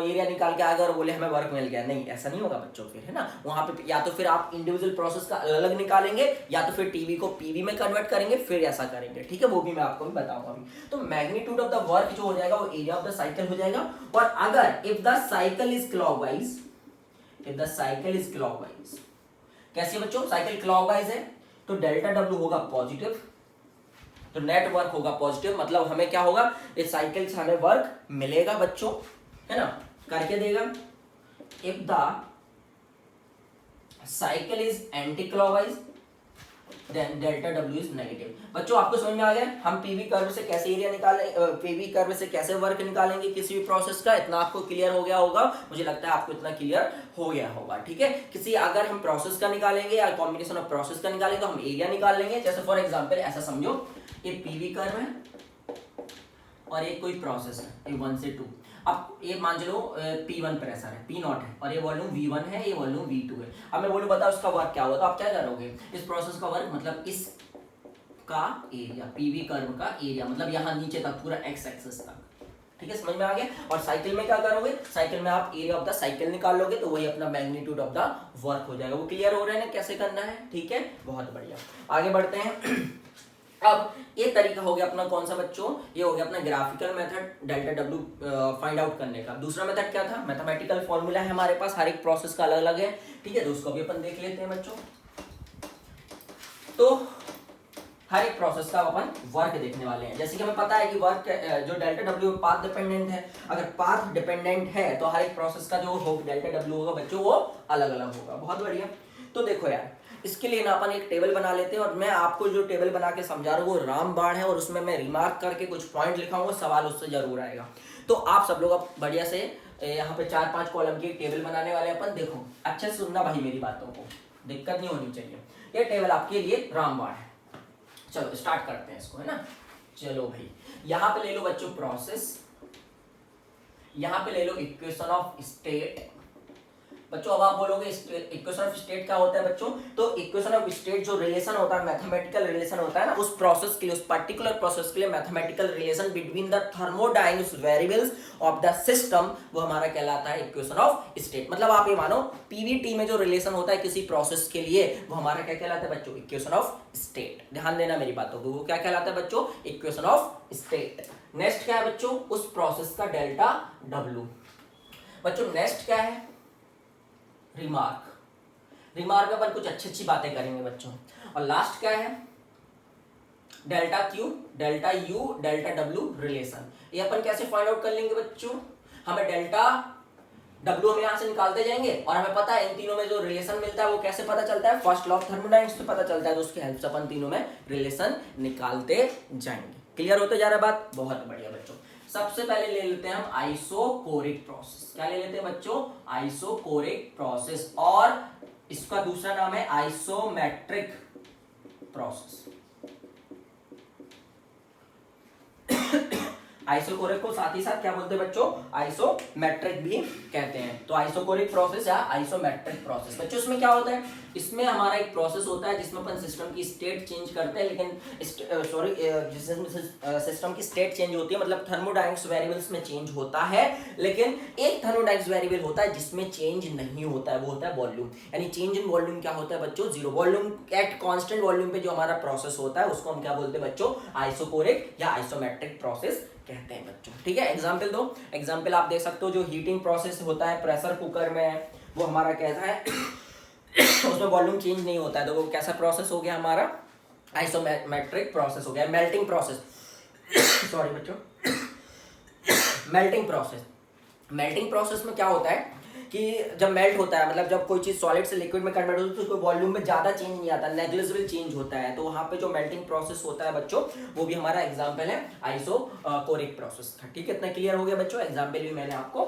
एरिया निकाल के आ गए और बोले हमें वर्क मिल गया, नहीं, ऐसा नहीं होगा बच्चों। फिर है ना, वहां पे या तो फिर आप इंडिविजुअल प्रोसेस का अलग निकालेंगे या तो फिर टीवी को पीवी में कन्वर्ट करेंगे, फिर ऐसा करेंगे, ठीक है। वो भी मैं आपको भी बताऊंगा अभी। तो मैग्नीट्यूड ऑफ द वर्क जो हो जाएगा वो एरिया ऑफ द साइकिल हो जाएगा। और अगर if the cycle is clockwise, कैसी है बच्चों, साइकिल क्लॉकवाइज है, तो डेल्टा डब्ल्यू होगा पॉजिटिव, तो नेट वर्क होगा पॉजिटिव, मतलब हमें क्या होगा, इस साइकिल से हमें वर्क मिलेगा बच्चों, है ना, करके देगा। If the cycle is anti clockwise then delta W is negative. बच्चों आपको समझ में आ गया हम पीवी कर्व से कैसे एरिया निकालें, पीवी कर्व से कैसे वर्क निकालेंगे किसी भी प्रोसेस का, इतना आपको क्लियर हो गया होगा, मुझे लगता है आपको इतना क्लियर हो गया होगा। ठीक है, किसी अगर हम प्रोसेस का निकालेंगे या कॉम्बिनेशन ऑफ प्रोसेस का निकालेंगे तो हम एरिया निकाल लेंगे। जैसे फॉर एग्जांपल ऐसा समझो, ये पीवी कर्व है और एक कोई प्रोसेस है ये 1 से 2, अब ये मान लो P1 प्रेशर है, P0 है, और ये वॉल्यूम V1 है, ये वॉल्यूम V2 है। अब मैं बोलूँ बताओ उसका वर्क क्या होगा, तो आप क्या करोगे, इस प्रोसेस का वर्क मतलब इस का एरिया, पीवी कर्व का एरिया, मतलब यहाँ नीचे तक पूरा एक्स एक्सिस तक। ठीक है, समझ में आ गया। और साइकिल में क्या करोगे, साइकिल में आप एरिया ऑफ द साइकिल निकाल लोगे, तो वही अपना मैग्नीट्यूड ऑफ द वर्क हो जाएगा। वो क्लियर हो रहा है ना कैसे करना है। ठीक है, बहुत बढ़िया, आगे बढ़ते हैं। अब ये तरीका हो गया अपना कौन सा बच्चों, ये हो गया अपना graphical method delta W find out करने का। दूसरा मेथड क्या था, मैथमेटिकल फॉर्मूला है हमारे पास, हर एक प्रोसेस का अलग अलग है। ठीक है, तो उसको भी अपन देख लेते हैं बच्चों। तो हर एक प्रोसेस का अपन वर्क देखने वाले हैं। जैसे कि हमें पता है कि वर्क जो डेल्टा डब्ल्यू पाथ डिपेंडेंट है, अगर पाथ डिपेंडेंट है तो हर एक प्रोसेस का जो हो डेल्टा डब्ल्यू होगा बच्चों वो अलग अलग होगा। बहुत बढ़िया। तो देखो यार, इसके लिए ना अपन एक टेबल बना लेते हैं, और मैं आपको जो टेबल बना के समझा रहा हूँ वो रामबाण है, और उसमें मैं रिमार्क करके कुछ पॉइंट लिखाऊंगा, सवाल उससे जरूर आएगा। तो आप सब लोग अब बढ़िया से यहाँ पे 4-5 कॉलम की एक टेबल बनाने वाले अपन। देखो अच्छे से सुनना भाई मेरी बातों को, दिक्कत नहीं होनी चाहिए। ये टेबल आपके लिए रामबाण है। चलो स्टार्ट करते हैं इसको, है ना। चलो भाई, यहाँ पे ले लो बच्चों प्रोसेस, यहाँ पे ले लो इक्वेशन ऑफ स्टेट। बच्चों अब आप बोलोगे इक्वेशन ऑफ स्टेट क्या होता है बच्चों, तो इक्वेशन ऑफ स्टेट जो रिलेशन होता है, मैथमेटिकल रिलेशन होता है ना, उस प्रोसेस के लिए, उस पर्टिकुलर प्रोसेस के लिए mathematical relation between the thermodynamics variables of the system, वो हमारा कहलाता है इक्वेशन ऑफ स्टेट। मतलब आप ये मानो पीवीटी में जो रिलेशन होता है किसी प्रोसेस के लिए, वो हमारा क्या कहलाता है बच्चों, इक्वेशन ऑफ स्टेट। ध्यान देना मेरी बातों को, वो क्या कहलाता है बच्चों, इक्वेशन ऑफ स्टेट। नेक्स्ट क्या है बच्चों, उस प्रोसेस का डेल्टा डब्ल्यू। बच्चों नेक्स्ट क्या है, रिमार्क। रिमार्क में अपन कुछ अच्छी अच्छी बातें करेंगे बच्चों। और लास्ट क्या है, delta Q, delta U, delta W relation. ये अपन कैसे फाइंड आउट कर लेंगे बच्चों, हमें डेल्टा डब्ल्यू हम यहाँ से निकालते जाएंगे, और हमें पता है इन तीनों में जो रिलेशन मिलता है वो कैसे पता चलता है, फर्स्ट लॉ ऑफ थर्मोडायनेमिक्स से पता चलता है, तो उसकी हेल्प से अपन तीनों में रिलेशन निकालते जाएंगे। क्लियर होते जा रहा है बात, बहुत बढ़िया बच्चों। सबसे पहले ले लेते हैं हम आइसोकोरिक प्रोसेस। क्या ले लेते हैं बच्चों, आइसोकोरिक प्रोसेस, और इसका दूसरा नाम है आइसोमेट्रिक प्रोसेस। आइसोकोरिक को साथ ही साथ क्या बोलते हैं बच्चों, आइसोमेट्रिक भी कहते हैं। तो आइसोकोरिक प्रोसेस या आइसोमेट्रिक प्रोसेस बच्चों, इसमें क्या होता है, इसमें हमारा एक प्रोसेस होता है जिसमें अपन सिस्टम की स्टेट चेंज करते हैं, लेकिन जिसमें सिस्टम की स्टेट चेंज होती है, मतलब थर्मोडायनेमिक्स वेरिएबल्स में चेंज होता है, लेकिन एक थर्मोडायनेमिक्स वेरिएबल होता है जिसमें चेंज नहीं होता है, वो होता है वॉल्यूम। यानी चेंज इन वॉल्यूम क्या होता है बच्चों, zero. Volume at constant volume पे जो हमारा प्रोसेस होता है उसको हम क्या बोलते हैं बच्चों, आइसोकोरिक या आइसोमेट्रिक प्रोसेस कहते हैं बच्चों। ठीक है, एग्जाम्पल दो। एग्जाम्पल आप देख सकते हो, जो हीटिंग प्रोसेस होता है प्रेशर कुकर में, वो हमारा कैसा है उसमें वॉल्यूम चेंज नहीं होता है, तो वो कैसा प्रोसेस हो गया हमारा, आइसोमेट्रिक प्रोसेस हो गया। मेल्टिंग प्रोसेस सॉरी बच्चों, मेल्टिंग प्रोसेस। मेल्टिंग प्रोसेस में क्या होता है कि जब मेल्ट होता है, मतलब जब कोई चीज सॉलिड से लिक्विड में कन्वर्ट होती है तो उसको वॉल्यूम में ज्यादा चेंज नहीं आता, नेग्लिजिबल चेंज होता है, तो वहां पे जो मेल्टिंग प्रोसेस होता है बच्चों, वो भी हमारा एग्जांपल है आइसोकोरिक प्रोसेस का। ठीक है, इतना क्लियर हो गया बच्चों, एग्जांपल भी मैंने आपको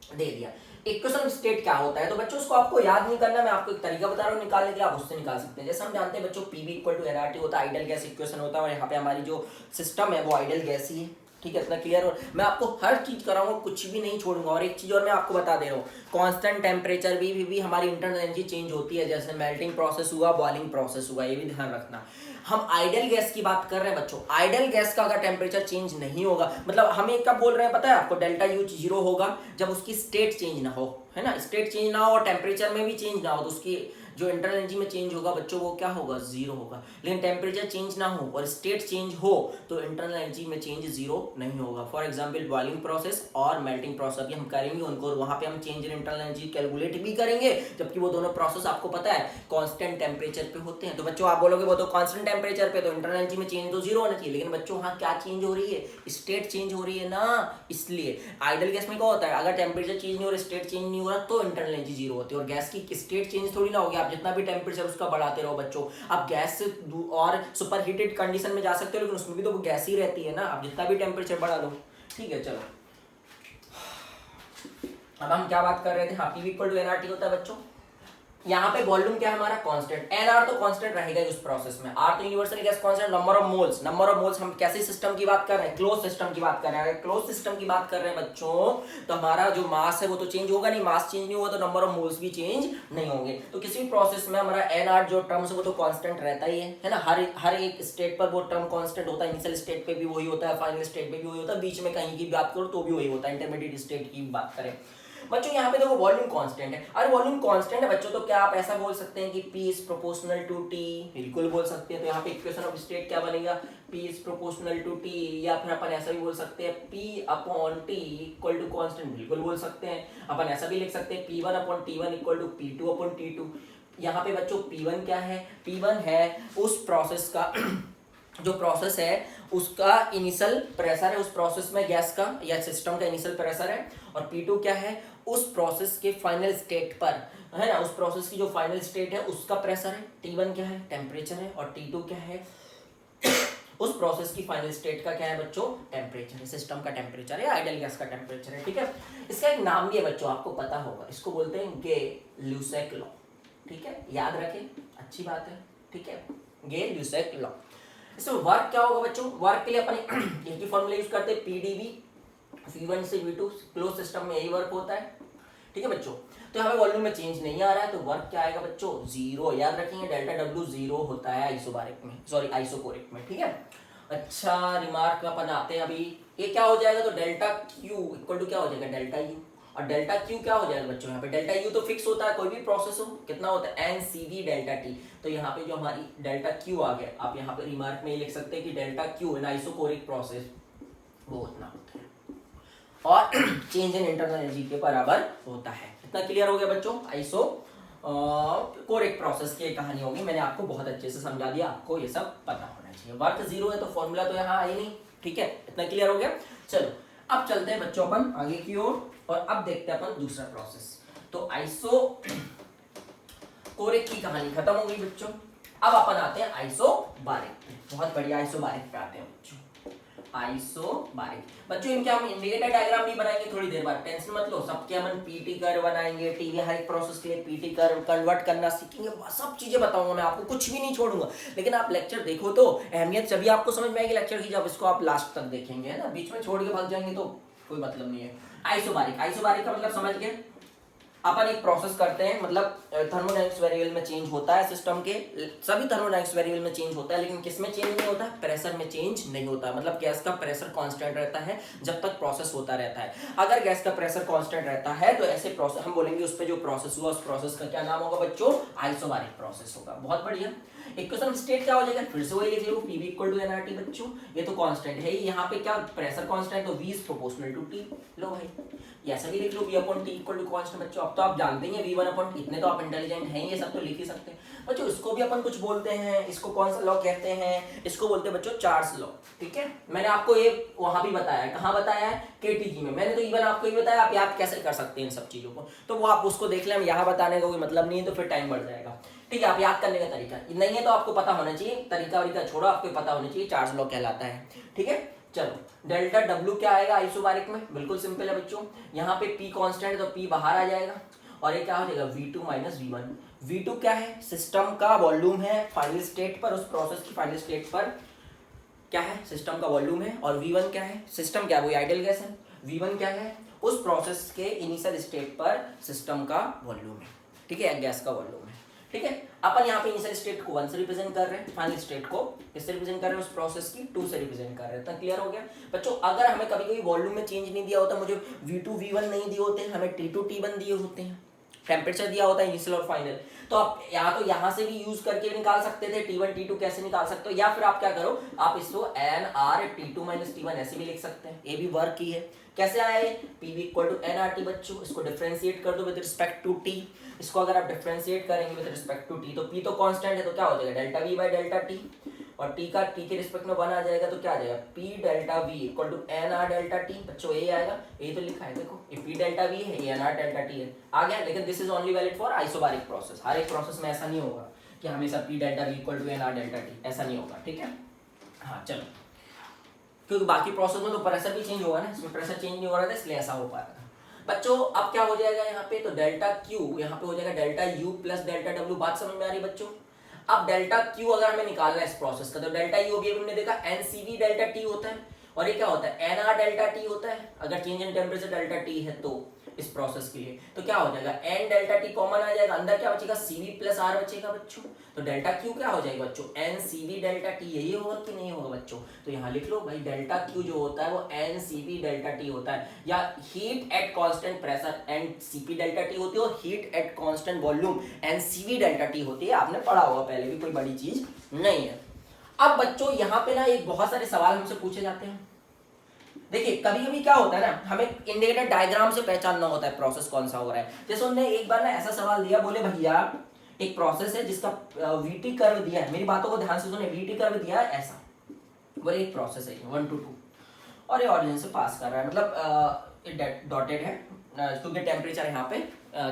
दे दिया। इक्वेशन ऑफ स्टेट क्या होता है, तो बच्चों उसको आपको याद नहीं करना, मैं आपको एक तरीका बता रहा हूँ निकालने के लिए, आप उससे निकाल सकते हैं। जैसे हम जानते हैं बच्चों, पीवी इक्वल टू एनआरटी होता है, आइडियल गैस इक्वेशन होता है, और यहाँ पे हमारी जो सिस्टम है वो आइडियल गैस ही है। ठीक है, इतना क्लियर हो। मैं आपको हर चीज कराऊंगा, कुछ भी नहीं छोड़ूंगा। और एक चीज और मैं आपको बता दे रहा हूँ, कांस्टेंट टेम्परेचर भी हमारी इंटरनल एनर्जी चेंज होती है, जैसे मेल्टिंग प्रोसेस हुआ, बॉइलिंग प्रोसेस हुआ, ये भी ध्यान रखना। हम आइडियल गैस की बात कर रहे हैं बच्चों, आइडियल गैस का अगर टेम्परेचर चेंज नहीं होगा, मतलब हम एक कब बोल रहे हैं पता है आपको, डेल्टा यू 0 होगा जब उसकी स्टेट चेंज ना हो, है ना, स्टेट चेंज ना हो और टेम्परेचर में भी चेंज ना हो, तो उसकी जो इंटरनल एनर्जी में चेंज होगा बच्चों वो क्या होगा, जीरो होगा। लेकिन टेम्परेचर चेंज ना हो और स्टेट चेंज हो तो इंटरनल एनर्जी में चेंज जीरो नहीं होगा। फॉर एग्जाम्पल बॉइलिंग प्रोसेस और मेल्टिंग प्रोसेस अभी हम करेंगे उनको, और वहां पे हम change in internal energy calculate भी करेंगे, जबकि वो दोनों प्रोसेस आपको पता है कांस्टेंट टेम्परेचर पे होते हैं। तो बच्चों आप बोलोगे वो तो कांस्टेंट टेम्परेचर पे तो इंटरनल एनर्जी में चेंज तो जीरो होना चाहिए, लेकिन बच्चों वहाँ क्या चेंज हो रही है, स्टेट चेंज हो रही है ना। इसलिए आइडल गैस में क्या होता है, अगर टेम्परेचर चेंज नहीं हो रहा, स्टेट चेंज नहीं हो रहा तो इंटरनल एनर्जी जीरो होती है। और गैस की स्टेट चेंज थोड़ी ना होगी, आप जितना भी टेम्परेचर उसका बढ़ाते रहो बच्चों, आप गैस से और सुपर हीटेड कंडीशन में जा सकते हो, लेकिन उसमें भी तो वो गैस ही रहती है ना, आप जितना भी टेम्परेचर बढ़ा लो। ठीक है चलो, अब हम क्या बात कर रहे थे, हाँ पी इक्वल टू एनआरटी होता है बच्चों। यहाँ पे वॉल्यूम क्या है हमारा कांस्टेंट, एनआर तो कांस्टेंट रहेगा उस प्रोसेस में, आर तो universal gas constant, number of moles हम कैसे सिस्टम की बात कर रहे हैं, क्लोज सिस्टम की बात कर रहे हैं। अगर क्लोज सिस्टम की बात कर रहे हैं बच्चों तो हमारा जो मास है वो तो चेंज होगा नहीं, मास चेंज नहीं होगा तो नंबर ऑफ मोल्स भी चेंज नहीं होंगे। तो किसी भी प्रोसेस में हमारा एनआर जो टर्म्स वो तो कांस्टेंट रहता ही है ना, हर एक स्टेट पर वो टर्म कांस्टेंट होता है। इनिशियल स्टेट पे भी वही होता है, फाइनल स्टेट पे भी वही होता है, बीच में कहीं की बात करो तो भी वही होता है, इंटरमीडिएट स्टेट की बात करें बच्चों। यहाँ पे देखो वॉल्यूम कांस्टेंट है, अरे वॉल्यूम कांस्टेंट है बच्चों तो क्या आप ऐसा बोल सकते हैं कि P is proportional to T, बिल्कुल बोल सकते हैं। तो यहाँ पे इक्वेशन ऑफ स्टेट क्या बनेगा, P is proportional to T, या फिर अपन ऐसा भी बोल सकते हैं P upon T equal to constant, बिल्कुल बोल सकते हैं। अपन ऐसा भी लिख सकते हैं P1 upon T1 equal to P2 upon T2। यहाँ पे बच्चों P1 क्या है, P1 है उस प्रोसेस का जो प्रोसेस है उसका इनिशियल प्रेशर है, उस प्रोसेस में गैस का या सिस्टम का इनिशियल प्रेशर है। और P2 क्या है, उस प्रोसेस के फाइनल स्टेट पर है ना, उस प्रोसेस की जो फाइनल स्टेट है उसका प्रेशर है। T1 क्या है, टेम्परेचर है, और T2 क्या है उस प्रोसेस की फाइनल स्टेट का क्या है बच्चों, टेम्परेचर है, सिस्टम का टेम्परेचर है, आइडियल गैस का टेम्परेचर है। ठीक है, इसका एक नाम भी है बच्चों, आपको पता होगा, इसको बोलते हैं गे-ल्यूसेक लॉ। ठीक है, याद रखें, अच्छी बात है। ठीक है, गे-ल्यूसेक लॉ। इसमें वर्क क्या होगा बच्चों, वर्क के लिए अपन एक ही फॉर्मूला यूज करते हैं, PdV, V1 से V2, क्लोज सिस्टम में यही वर्क होता है। ठीक है बच्चों, तो यहाँ पे वॉल्यूम में चेंज नहीं आ रहा है तो वर्क क्या आएगा बच्चों, जीरो। याद रखेंगे डेल्टा W जीरो होता है आइसोबारिक में, सॉरी आइसोकोरिक में। ठीक है, अच्छा रिमार्क में अपन आते हैं अभी, ये क्या हो जाएगा तो डेल्टा Q इक्वल टू क्या हो जाएगा, डेल्टा U। और डेल्टा Q क्या हो जाएगा बच्चों, यहाँ पे डेल्टा U तो फिक्स होता है, कोई भी प्रोसेस हो कितना होता है NCV डेल्टा T। तो यहाँ पे जो हमारी डेल्टा Q आ गया, आप यहाँ पे रिमार्क में ये लिख सकते हैं कि delta Q in isochoric process वो उतना होता है और चेंज इन इंटरनल एनर्जी के बराबर होता है। इतना क्लियर हो गया बच्चों, आइसो कोरिक प्रोसेस की कहानी होगी, मैंने आपको बहुत अच्छे से समझा दिया, आपको ये सब पता होना चाहिए। वर्क जीरो है तो फॉर्मूला तो यहाँ आई नहीं। ठीक है, इतना क्लियर हो गया। चलो अब चलते हैं बच्चों अपन आगे की ओर, और अब देखते हैं अपन दूसरा प्रोसेस। तो आइसो कोरिक की कहानी खत्म हो गई बच्चों, अब अपन आते हैं आइसोबारिक। बहुत बढ़िया, आइसोबारिक पे आते हैं बच्चों। आइसोबारिक बच्चों इनके हम इंडिकेटर डायग्राम भी बनाएंगे थोड़ी देर बाद, टेंशन मत लो। सबके हम पीटी कर्व बनाएंगे, टीवी हर एक प्रोसेस के लिए पीटी कर्व कन्वर्ट करना सीखेंगे, सब चीजें बताऊंगा मैं आपको, कुछ भी नहीं छोड़ूंगा। लेकिन आप लेक्चर देखो तो अहमियत जब आपको समझ में आएगी लेक्चर की, जब इसको आप लास्ट तक देखेंगे, है ना, बीच में छोड़ के भाग जाएंगे तो कोई मतलब नहीं है। आइसोबारिक, आइसोबारिक का मतलब समझ गए, अपन एक प्रोसेस करते हैं, मतलब थर्मोडायनेमिक्स वेरिएबल में चेंज होता है सिस्टम के, सभी थर्मोडायनेमिक्स वेरिएबल में चेंज होता है, लेकिन किस में चेंज नहीं होता है, प्रेशर में चेंज नहीं होता। मतलब गैस का प्रेशर कांस्टेंट रहता है जब तक प्रोसेस होता रहता है। अगर गैस का प्रेशर कांस्टेंट रहता है तो ऐसे प्रोसेस हम बोलेंगे उस पर जो प्रोसेस हुआ उस प्रोसेस का क्या नाम होगा बच्चों, आइसोबारिक प्रोसेस होगा। बहुत बढ़िया। इक्वेशन स्टेट क्या हो जाएगा, फिर से वही लिख लो, PV इक्वल टू nRT बच्चों, ये तो कांस्टेंट है, यहाँ पे क्या प्रेशर कांस्टेंट, तो V is proportional to T। लो भाई, ऐसा भी लिख लो, V upon T equal to constant बच्चों। अब तो आप जानते हैं V1 अपॉन T, इतने तो आप इंटेलिजेंट हैं, ये सब तो लिख ही सकते हैं बच्चों। इसको भी अपन कुछ बोलते हैं, इसको कौन सा लॉ कहते हैं, इसको बोलते हैं बच्चों चार्ल्स लॉ। ठीक है, मैंने आपको ये वहां भी बताया है, कहाँ बताया है, KTG में। मैंने तो इवन आपको ये बताया, आप याद कैसे कर सकते हैं इन सब चीजों को, तो वो आप उसको देख लें, हम यहाँ बताने का कोई मतलब नहीं है, तो फिर टाइम बढ़ जाएगा। ठीक है, आप याद करने का तरीका नहीं है तो आपको पता होना चाहिए, तरीका वरीका छोड़ो, आपको पता होना चाहिए चार्ल्स लॉ कहलाता है। ठीक है, चलो डेल्टा W क्या आएगा आइसोबारिक में, बिल्कुल सिंपल है बच्चों, यहाँ पे P कांस्टेंट है तो P बाहर आ जाएगा, और ये क्या हो जाएगा V2 माइनस V1। V2 क्या है, सिस्टम का वॉल्यूम है फाइनल स्टेट पर, उस प्रोसेस की फाइनल स्टेट पर क्या है, सिस्टम का वॉल्यूम है। और V1 क्या है, सिस्टम क्या है, वो आइडियल गैस है। V1 क्या है, उस प्रोसेस के इनिशियल स्टेट पर सिस्टम का वॉल्यूम है। ठीक है, गैस का वॉल्यूम है। ठीक है, अपन यहाँ पे इनिशियल स्टेट को 1 से रिप्रेजेंट कर रहे हैं, फाइनल स्टेट को किससे रिप्रेजेंट कर रहे हैं, उस प्रोसेस की 2 से रिप्रेजेंट कर रहे हैं। इतना क्लियर हो गया बच्चों। अगर हमें कभी कभी वॉल्यूम में चेंज नहीं दिया होता, मुझे V2 V1 नहीं दिए होते, हमें T2 T1 दिए होते हैं, टेम्परेचर दिया होता है इनिशियल और फाइनल। तो आप या तो यहाँ से भी यूज करके भी निकाल सकते थे T1 T2 कैसे निकाल सकते हो, या फिर आप क्या करो, आप इसको NR T2 - T1 ऐसे भी लिख सकते हैं। ये भी वर्क की है। कैसे आया है, PV इक्वल टू NRT बच्चों, इसको डिफरेंशिएट कर दो विद रिस्पेक्ट टू T। इसको अगर आप डिफरेंशिएट करेंगे विद रिस्पेक्ट टू T तो P तो कांस्टेंट है, तो क्या हो जाएगा delta V by delta T, और T का T के रिस्पेक्ट में 1 आ जाएगा, तो क्या आ जाएगा P delta V equal to NR delta T बच्चों, ये आएगा, ये तो लिखा है देखो, ये P डेल्टा V है, ये NR डेल्टा T है, आ गया। लेकिन this is only valid for isobaric process, हर एक प्रोसेस में ऐसा नहीं होगा कि हमेशा P delta V equal to NR delta T, ऐसा नहीं होगा, ठीक है। हाँ चलो, क्योंकि बाकी प्रोसेस में तो प्रेशर भी चेंज होगा ना, इसमें प्रेशर चेंज नहीं हो रहा था इसलिए ऐसा हो पाएगा बच्चों। अब क्या हो जाएगा यहाँ पे, तो डेल्टा Q यहाँ पे हो जाएगा delta U plus delta W। बात समझ में आ रही बच्चों। अब डेल्टा Q अगर हमें निकालना है इस प्रोसेस का, तो डेल्टा U अभी हमने देखा NCV डेल्टा T होता है, और ये क्या होता है NR डेल्टा T होता है। अगर change in temperature delta T है तो इस प्रोसेस के लिए, तो क्या हो जाएगा N डेल्टा T कॉमन आ जाएगा, अंदर क्या बचेगा CV प्लस R बचेगा बच्चों। तो डेल्टा Q क्या हो जाएगा बच्चों, NCV डेल्टा T, यही होगा कि नहीं होगा बच्चों। तो यहाँ लिख लो भाई, डेल्टा Q जो होता है वो NCV डेल्टा T होता है, या heat at constant pressure NCP delta T होती है, और heat at constant volume NCV delta T होती है। आपने पढ़ा होगा पहले भी, कोई बड़ी चीज नहीं है। अब बच्चों यहाँ पे ना एक बहुत सारे सवाल हमसे पूछे जाते हैं। देखिए कभी कभी क्या होता है ना, हमें इंडिकेटर डायग्राम से पहचानना होता है प्रोसेस कौन सा हो रहा है। जैसे उन्होंने एक बार ना ऐसा सवाल दिया, बोले भैया एक प्रोसेस है जिसका VT कर्व दिया है, मेरी बातों को ध्यान से सुने, VT कर्व दिया है ऐसा, बोले एक प्रोसेस है 1 to 2, और ये ऑरिजिन से पास कर रहा है, मतलब डॉटेड है क्योंकि टेम्परेचर यहाँ पे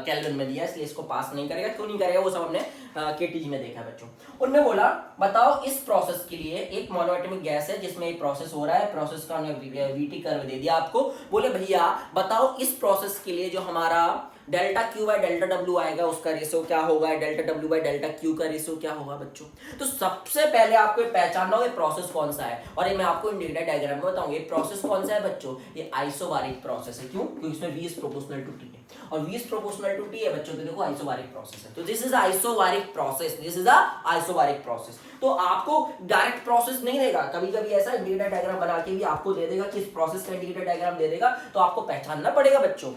केल्विन में दिया है, इसलिए इसको पास नहीं करेगा। क्यों नहीं करेगा वो सब हमने KTG में देखा है बच्चों। उन्होंने बोला बताओ इस प्रोसेस के लिए एक मोनोएटॉमिक गैस है जिसमें एक प्रोसेस हो रहा है, प्रोसेस का VT कर्व दे दिया आपको, बोले भैया बताओ इस प्रोसेस के लिए जो हमारा delta Q by delta W आएगा उसका रेशो क्या होगा, delta W by delta Q का रेशो क्या होगा बच्चों। तो सबसे पहले आपको ये पहचानना होगा प्रोसेस कौन सा है, और ये मैं आपको इंडिकेटर डायग्राम में बताऊंगा। ये प्रोसेस कौन सा है बच्चों, ये आइसोबारिक प्रोसेस है। क्यों, क्योंकि इसमें V is proportional to T है, और V is proportional to T है बच्चों, तो देखो आइसोबारिक प्रोसेस है। तो this is isobaric process, this is isobaric process. तो आपको डायरेक्ट प्रोसेस नहीं देगा, कभी कभी ऐसा इंडिकेटर डायग्राम बना के भी आपको दे देगा कि इस प्रोसेस का इंडिकेटर डायग्राम दे देगा, तो आपको पहचानना पड़ेगा बच्चों।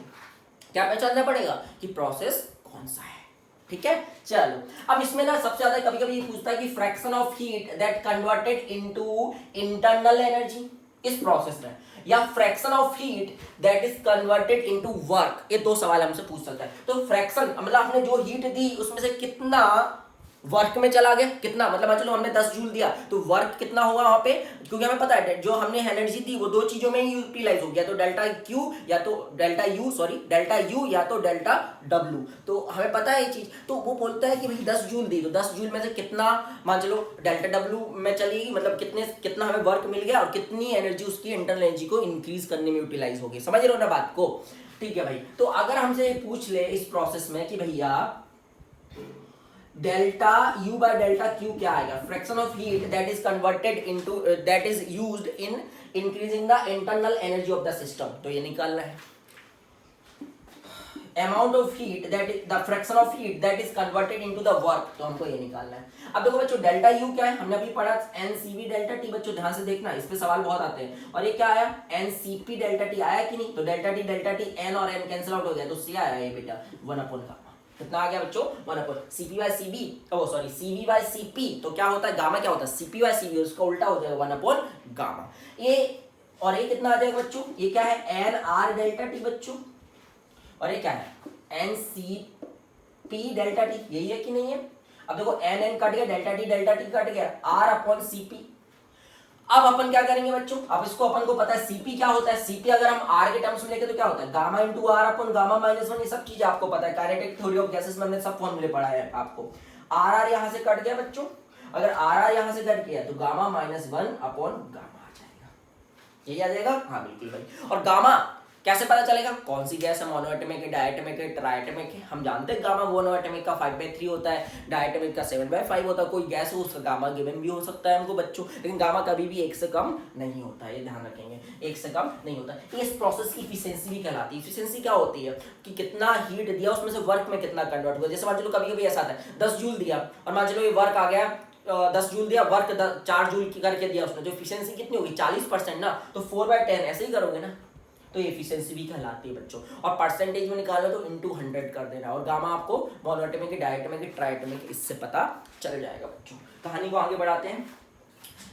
क्या पहचानना पड़ेगा कि प्रोसेस कौन सा है, ठीक है। चलो अब इसमें ना सबसे ज्यादा कभी कभी ये पूछता है कि fraction of heat that converted into internal energy इस प्रोसेस में, या fraction of heat that is converted into work, ये दो सवाल हमसे पूछ सकता है। तो फ्रैक्शन मतलब आपने जो हीट दी उसमें से कितना वर्क में चला गया, कितना मतलब चलो हमने 10 जूल दिया तो वर्क कितना होगा वहां पे, क्योंकि हमें पता है जो हमने एनर्जी दी वो दो चीजों में ही यूटिलाइज हो गया, तो डेल्टा Q या तो डेल्टा U या तो डेल्टा W, तो हमें पता है ये चीज। तो वो बोलता है कि भाई 10 जूल दी तो 10 जूल में से कितना मान चलो डेल्टा W में चली, मतलब कितना हमें वर्क मिल गया, और कितनी एनर्जी उसकी इंटरनल एनर्जी को इंक्रीज करने में यूटिलाइज हो गई। समझ रहे हो ना बात को, ठीक है भाई। तो अगर हमसे पूछ ले इस प्रोसेस में कि भैया delta U by delta Q क्या आएगा, fraction of heat that is converted into that is used in increasing the internal energy of the system, तो ये निकालना है। Amount of heat that is the fraction of heat that is converted into the work, तो हमको ये निकालना है। अब देखो बच्चों डेल्टा U क्या है, हमने अभी पढ़ा NCV डेल्टा T, बच्चों ध्यान से देखना इस पे सवाल बहुत आते हैं। और ये क्या आया NCP डेल्टा T आया कि नहीं, तो डेल्टा T N और N कैंसिल आउट हो गया, तो C आया ये बेटा 1/, कितना आ गया बच्चों 1/, CP बाय CB, ओ सॉरी CV बाय CP, तो क्या होता है गामा क्या होता है CP बाय CB, उसका उल्टा हो जाएगा 1/, गामा। ये और ये कितना आ जाएगा बच्चों, ये क्या है NR डेल्टा T बच्चों, और ये क्या है NCP डेल्टा T, यही है कि नहीं है। अब देखो NN कट गया, डेल्टा T कट गया, R/CP। अब अपन क्या करेंगे बच्चों, अब इसको अपन को पता है CP क्या होता है, CP अगर हम R के टर्म्स में लेके तो क्या होता है गामा इंटू R अपन गामा -1, ये सब चीजें आपको पता है, काइनेटिक थ्योरी ऑफ गैसेस में हमने सब फॉर्मूले पढ़ा है आपको। RR यहां से कट गया बच्चों, अगर RR यहां से कट गया तो गामा -1 अपॉन गामा आ जाएगा, यही आ जाएगा। हाँ बिल्कुल भाई। और गामा कैसे पता चलेगा कौन सी गैस है, मोनोएटॉमिक है, डायटोमिक है, ट्राइटोमिक है। हम जानते हैं गामा मोनोएटॉमिक का 5/3 होता है, डायटोमिक का 7/5 होता है। कोई गैस हो उसका गामा गिवन भी हो सकता है हमको बच्चों, लेकिन गामा कभी भी 1 से कम नहीं होता है, ये ध्यान रखेंगे, 1 से कम नहीं होता है। इस प्रोसेस की इफिशिएंसी भी कहलाती है। इफिशिएंसी क्या होती है कि कितना हीट दिया उसमें से वर्क में कितना कन्वर्ट हुआ। जैसे मान चलो कभी कभी ऐसा आता है 10 जूल दिया और मान चलो ये वर्क आ गया 10 जूल दिया, वर्क 4 जूल करके दिया उसने, जो इफिशिएंसी कितनी होगी 40% ना, तो 4/10 ऐसे ही करोगे ना, तो एफिशिएंसी भी कहलाती है बच्चों। और परसेंटेज में निकालो तो इनटू 100 कर देना, और गामा आपको मोनोएटॉमिक, डायटोमिक, ट्राइटोमिक इससे पता चल जाएगा बच्चों। कहानी को आगे बढ़ाते हैं।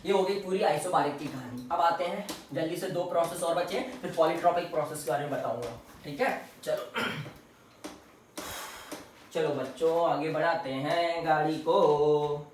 ये हो गई पूरी आइसोबारिक की कहानी। अब आते हैं जल्दी से 2 प्रोसेस और बचे, फिर पॉलीट्रॉपिक प्रोसेस के बारे में बताऊंगा, ठीक है। चलो बच्चों आगे बढ़ाते हैं गाड़ी को।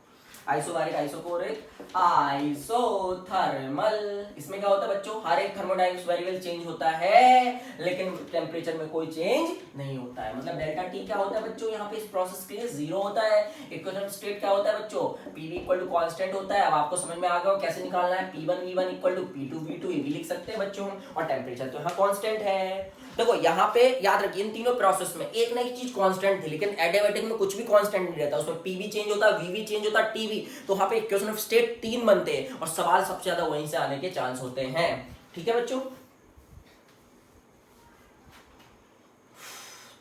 Isobaric, isochoric, isothermal. इसमें क्या होता है बच्चों, हर एक थर्मोडायनेमिक्स वेरिएबल चेंज होता है लेकिन टेम्परेचर में कोई चेंज नहीं होता है। मतलब डेल्टा टी क्या होता है बच्चों, यहाँ पे इस प्रोसेस के लिए 0 होता है। इक्वेशन स्टेट क्या होता है बच्चों, पीवी इक्वल टू कांस्टेंट होता है। अब आपको समझ में आ गया कैसे निकालना है, P1 V1 equal to P2 V2 ये भी लिख सकते हैं बच्चों। और टेम्परेचर तो यहाँ कांस्टेंट है। देखो यहाँ पे याद रखिए, इन तीनों प्रोसेस में एक ना एक चीज कांस्टेंट थी, लेकिन एडियाबैटिक में कुछ भी कांस्टेंट नहीं रहता। उसमें पीवी चेंज होता है, वीवी चेंज होता है, टीवी। तो वहां पे इक्वेशन ऑफ स्टेट 3 बनते हैं और सवाल सबसे ज्यादा वहीं से आने के चांस होते हैं, ठीक है बच्चों।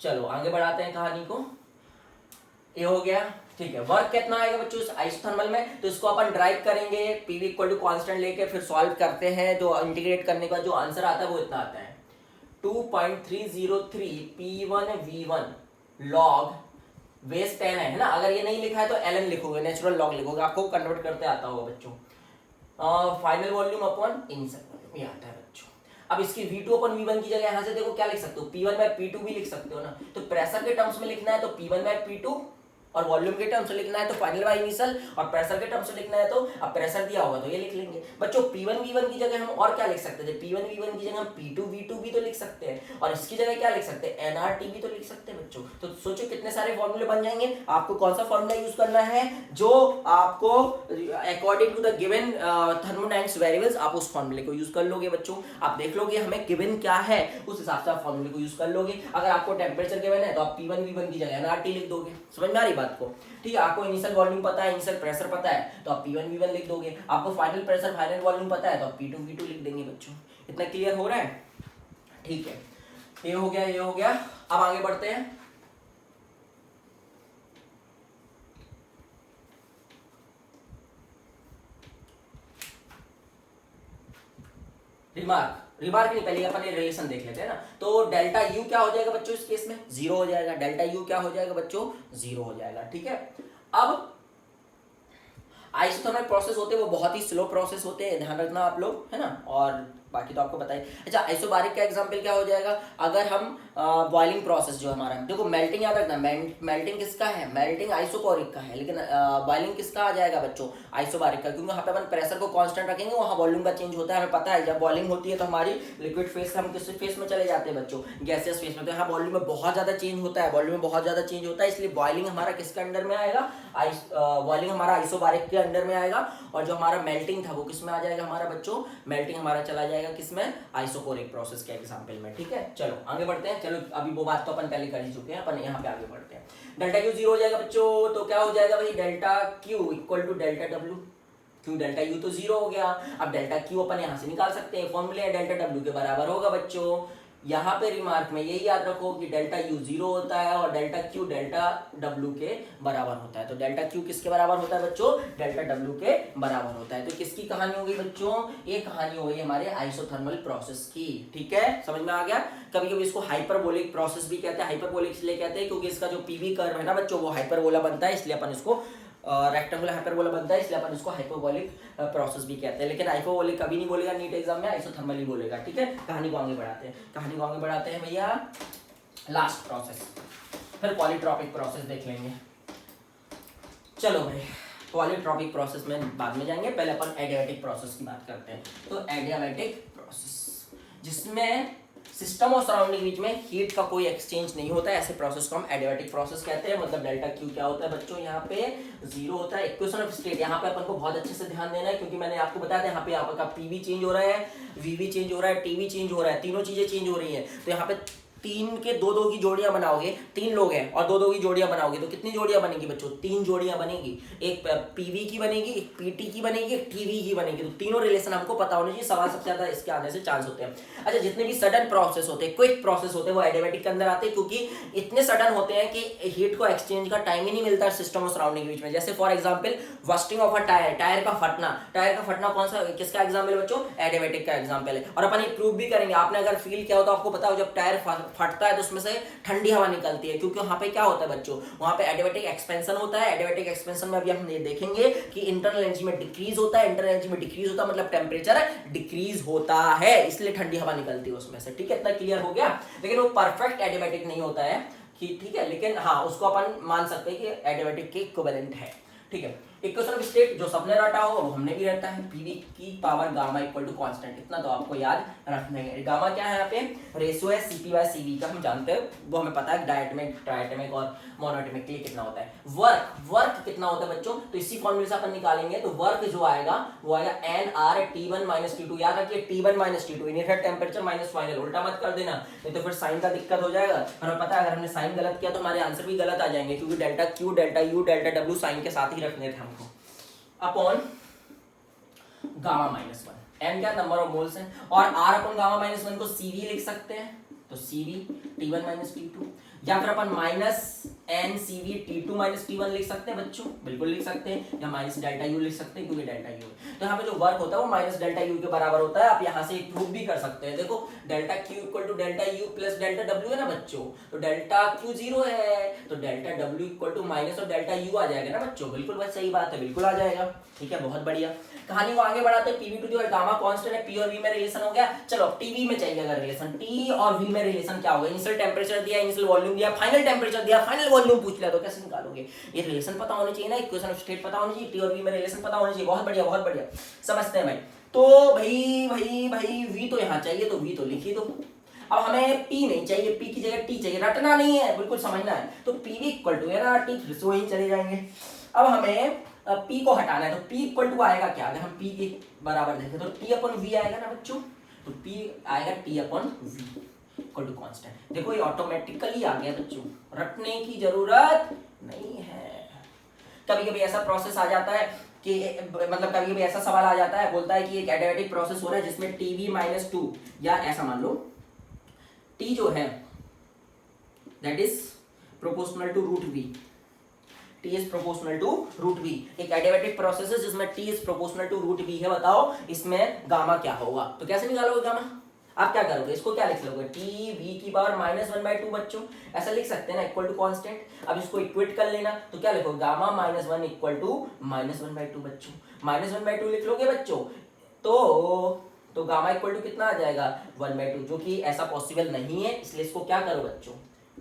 चलो आगे बढ़ाते हैं कहानी को। ये हो गया, ठीक है। वर्क कितना आएगा बच्चों इस आइसोथर्मल में, तो इसको अपन ड्राइव करेंगे पीवी इक्वल टू कांस्टेंट लेके, फिर सॉल्व करते हैं। जो इंटीग्रेट करने का जो आंसर आता है वो इतना आता है 2.303 P1 V1 log बेस 10 है ना। अगर ये नहीं लिखा है तो ln लिखोगे, नेचुरल लॉग लिखोगे, आपको कन्वर्ट करते आता होगा बच्चों। Final volume upon initial volume ये आता है बच्चों। अब इसकी V2 अपन V1 की जगह यहां से देखो क्या लिख सकते हो, P1 बाय P2 भी लिख सकते हो ना। तो प्रेशर के टर्म्स में लिखना है तो P1 बाय P2, और वॉल्यूम के टर्म्स में लिखना है तो फाइनल बाय इनिशियल, और प्रेशर के टर्म्स में लिखना है तो अब प्रेशर दिया होगा तो ये लिख लेंगे बच्चों। P1 V1 की जगह हम और क्या लिख सकते थे, P1 V1 की जगह हम P2 V2 भी तो लिख सकते हैं, और इसकी जगह क्या लिख सकते हैं, nRT भी तो लिख सकते हैं बच्चों। तो सोचो कितने सारे फॉर्मूले बन जाएंगे। आपको कौन सा फॉर्मूला यूज करना है, जो आपको according to the given thermodynamics variables आप उस फॉर्मूले को यूज कर लोगे बच्चों। आप देख लोगे हमें गिवन क्या है, उस हिसाब से आप फॉर्मूले को यूज कर लोगे। अगर आपको टेम्परेचर गिवन है तो आप P1 V1 की जगह nRT लिख दोगे। समझ में आ रही बात को, ठीक है। आपको इनिशियल वॉल्यूम पता है, इनिशियल प्रेशर पता है तो आप P1 V1 लिख दोगे। आपको फाइनल प्रेशर, फाइनल वॉल्यूम पता है तो आप P2 V2 लिख देंगे बच्चों। इतना क्लियर हो रहा है, ठीक है। ये हो गया, ये हो गया। अब आगे बढ़ते हैं। रिमार्क नहीं, पहले अपन ये रिलेशन देख लेते हैं ना। तो डेल्टा यू क्या हो जाएगा बच्चों इस केस में, 0 हो जाएगा। डेल्टा यू क्या हो जाएगा बच्चों, 0 हो जाएगा, ठीक है। अब आइसोथर्मल प्रोसेस होते हैं वो बहुत ही स्लो प्रोसेस होते हैं, ध्यान रखना आप लोग, है ना। और बाकी तो आपको बताइए। अच्छा, आइसोबारिक का एग्जांपल क्या हो जाएगा, अगर हम बॉइलिंग प्रोसेस जो हमारा, देखो मेल्टिंग याद रखना, मेल्टिंग किसका है, मेल्टिंग आइसोकोरिक का है, लेकिन बॉइलिंग किसका आ जाएगा बच्चों, आइसोबारिक का। क्योंकि वहाँ पे अपन प्रेशर को कांस्टेंट रखेंगे, वहाँ वॉल्यूम का चेंज होता है, हमें पता है। जब बॉइलिंग होती है तो हमारी लिक्विड फेस से हम किस फेस में चले जाते हैं बच्चों, गैसियस फेस में। तो यहाँ वॉल्यूम में बहुत ज्यादा चेंज होता है, वॉल्यूम में बहुत ज्यादा चेंज होता है, इसलिए बॉइलिंग हमारा किसके अंडर में आएगा, बॉइलिंग हमारा आइसोबारिक के अंडर में आएगा। और जो हमारा मेल्टिंग था वो किस में आ जाएगा हमारा बच्चों, मेल्टिंग हमारा चला जाएगा किसमें, आइसोकोरिक प्रोसेस के एग्जांपल में, ठीक है। चलो आगे बढ़ते हैं। चलो अभी वो बात तो अपन पहले कर ही चुके हैं, अपन यहाँ पे आगे बढ़ते हैं। डेल्टा क्यू 0 हो जाएगा बच्चों, तो क्या हो जाएगा भाई, delta Q equal to delta W. क्यों, डेल्टा यू तो 0 हो गया। अब डेल्टा क्यू अपन यहाँ से निकाल सकते हैं, फॉर्मूले डेल्टा डब्ल्यू के बराबर होगा बच्चों। यहाँ पे रिमार्क में यही याद रखो कि डेल्टा यू 0 होता है और डेल्टा क्यू डेल्टा डब्ल्यू के बराबर होता है। तो डेल्टा क्यू किसके बराबर होता है बच्चों, डेल्टा डब्ल्यू के बराबर होता है। तो किसकी कहानी हो गई बच्चों, ये कहानी हो गई हमारे आइसोथर्मल प्रोसेस की, ठीक है। समझ में आ गया। कभी कभी इसको हाइपरबोलिक प्रोसेस भी कहते हैं। हाइपरबोलिक इसलिए कहते हैं क्योंकि इसका जो पीवी कर्व है ना बच्चों, वो हाइपरबोला बनता है, इसलिए अपन इसको रेक्टेंगुलर हाइपरबोला बनता है, इसलिए अपन इसको हाइपरबोलिक प्रोसेस भी कहते हैं। लेकिन हाइपरबोलिक कभी नहीं बोलेगा नीट एग्जाम में, आइसोथर्मल ही बोलेगा, ठीक है। कहानी को आगे बढ़ाते हैं, कहानी को आगे बढ़ाते हैं भैया। लास्ट प्रोसेस, फिर पॉलीट्रॉपिक प्रोसेस देख लेंगे। चलो भाई, पॉलीट्रॉपिक प्रोसेस में बाद में जाएंगे, पहले अपन एडियाबैटिक प्रोसेस की बात करते हैं। तो एडियाबैटिक प्रोसेस जिसमें सिस्टम और सराउंडिंग के बीच में हीट का कोई एक्सचेंज नहीं होता है, ऐसे प्रोसेस को हम एडियाबैटिक प्रोसेस कहते हैं। मतलब डेल्टा क्यू क्या होता है बच्चों, यहाँ पे 0 होता है। इक्वेशन ऑफ स्टेट यहाँ पे अपन को बहुत अच्छे से ध्यान देना है, क्योंकि मैंने आपको बताया था यहाँ पे आपका पीवी चेंज हो रहा है, वीवी चेंज हो रहा है, टीवी चेंज हो रहा है, तीनों चीजें चेंज हो रही है। तो यहाँ पे तीन के दो दो की जोड़ियां बनाओगे, 3 लोग हैं और दो दो की जोड़ियां बनाओगे तो कितनी जोड़ियां बनेगी बच्चों? 3 जोड़ियां बनेगी। एक पीवी की बनेगी, एक पीटी की बनेगी, एक टीवी की बनेगी। तो तीनों रिलेशन हमको पता होने चाहिए, सवाल सबसे ज्यादा इसके आने से चांस होते हैं। अच्छा, जितने भी सडन प्रोसेस होते हैं, क्विक प्रोसेस होते हैं, वो एडियाबैटिक के अंदर आते हैं, क्योंकि इतने सडन होते हैं कि हीट को एक्सचेंज का टाइम ही नहीं मिलता सिस्टम और सराउंडिंग के बीच में। जैसे for example bursting of a tyre, tyre का फटना कौन सा किसका एग्जांपल है बच्चों? एडियाबैटिक का एग्जांपल है। और अपन ये प्रूव भी करेंगे। आपने अगर फील किया हो तो आपको पता हो, जब टायर फटता है तो उसमें से ठंडी हवा निकलती है, क्योंकि वहां पे क्या होता है बच्चों? वहां पे एडियाबैटिक एक्सपेंशन होता है। एडियाबैटिक एक्सपेंशन में अभी हम ये देखेंगे कि इंटरनल एनर्जी में डिक्रीज होता है। इंटरनल एनर्जी में डिक्रीज होता है मतलब टेम्परेचर डिक्रीज होता है, इसलिए ठंडी हवा निकलती है उसमें से। ठीक है, इतना क्लियर हो गया। लेकिन वो परफेक्ट एडियाबैटिक नहीं होता है कि, ठीक है, लेकिन हाँ उसको अपन मान सकते हैं कि एडियाबैटिक के इक्विवेलेंट है। ठीक है, इक्वेशन ऑफ स्टेट जो सबने रटा हो वो हमने भी रटा है, पीवी की power gamma equal to constant. इतना तो आपको याद रखना है। गामा क्या है यहाँ पे? रेशियो है सीपी बाय सीवी का, हम जानते हैं, वो हमें पता है डायटोमिक, ट्राइटोमिक और मोनोटोमिक के लिए कितना होता है। वर्क कितना होता है बच्चों? तो इसी फॉर्मूले से अपन निकालेंगे। तो वर्क जो आएगा वो आएगा NR T1 - T2। याद रखिए T1 - T2 initial temperature minus final, उल्टा मत कर देना, नहीं तो फिर साइन का दिक्कत हो जाएगा। और हमें पता है अगर हमने साइन गलत किया तो हमारे आंसर भी गलत आ जाएंगे, क्योंकि delta Q, delta U, delta W sign के साथ ही रखने थे हमको। अपॉन गामा -1, एम क्या नंबर ऑफ मोल्स है, और आर अपॉन गामा -1 को सीवी लिख सकते हैं, तो सीवी T1 - T2, या फिर अपन -n CV T2 - T1 लिख सकते हैं बच्चों, बिल्कुल लिख सकते हैं, या माइनस डेल्टा यू लिख सकते हैं, क्योंकि डेल्टा यू तो यहाँ पे जो वर्क होता है वो माइनस डेल्टा यू के बराबर होता है। आप यहाँ से प्रूव भी कर सकते हैं। देखो delta Q equal to delta U plus delta W है ना बच्चों, तो डेल्टा Q 0 है, तो delta W equal to minus और डेल्टा यू आ जाएगा ना बच्चों। बिल्कुल बस सही बात है, बिल्कुल आ जाएगा। ठीक है, बहुत बढ़िया। कहानी को आगे बढ़ाते हैं। पीवी टू दी और गामा कांस्टेंट है, पी और वी में रिलेशन हो गया। चलो टीवी में चाहिए अगर रिलेशन, टी और वी में रिलेशन क्या होगा? इनिशियल टेम्परेचर दिया, इनिशियल वॉल्यूम दिया, फाइनल टेम्परेचर दिया, फाइनल वॉल्यूम पूछ लिया, तो कैसे निकालोगे? ये रिलेशन पता होनी चाहिए ना, इक्वेशन ऑफ स्टेट पता होनी चाहिए, टी और वी में रिलेशन पता होनी चाहिए। बहुत बढ़िया, बहुत बढ़िया, समझते हैं भाई। तो भाई वी तो यहाँ चाहिए, तो वी तो लिख ही दो। अब हमें P नहीं चाहिए, P की जगह T चाहिए, रटना नहीं है, बिल्कुल समझना है। तो PV इक्वल टू है ना T, फिर से वहीं चले जाएंगे। अब हमें P को हटाना है, तो P इक्वल टू आएगा क्या? अगर हम P के बराबर देखें तो T अपॉन V आएगा ना बच्चों, तो P आएगा T upon V equal to constant. देखो ये ऑटोमेटिकली आ गया बच्चों, रटने की जरूरत नहीं है। कभी कभी ऐसा प्रोसेस आ जाता है कि मतलब कभी कभी ऐसा सवाल आ जाता है, बोलता है कि एक एडियाबैटिक प्रोसेस हो रहा है जिसमें TV-2, या ऐसा मान लो T जो है that is proportional to root V, T is proportional to root V। एक एडियाबैटिक प्रोसेस है जिसमें T is proportional to root V है। बताओ इसमें गामा क्या होगा? तो कैसे निकालोगे गामा? आप क्या करोगे? इसको क्या लिख लोगे? T V की पावर -1/2 बच्चों, ऐसा लिख सकते हैं ना, इक्वल टू कांस्टेंट। अब इसको इक्वेट कर लेना, तो क्या लिखोगे? गामा -1 इक्वल टू -1/2 बच्चों, -1/2 लिख लोगे बच्चों। तो गामा इक्वल टू कितना आ जाएगा? 1/2, जो कि ऐसा पॉसिबल नहीं है, इसलिए इसको क्या करो बच्चों?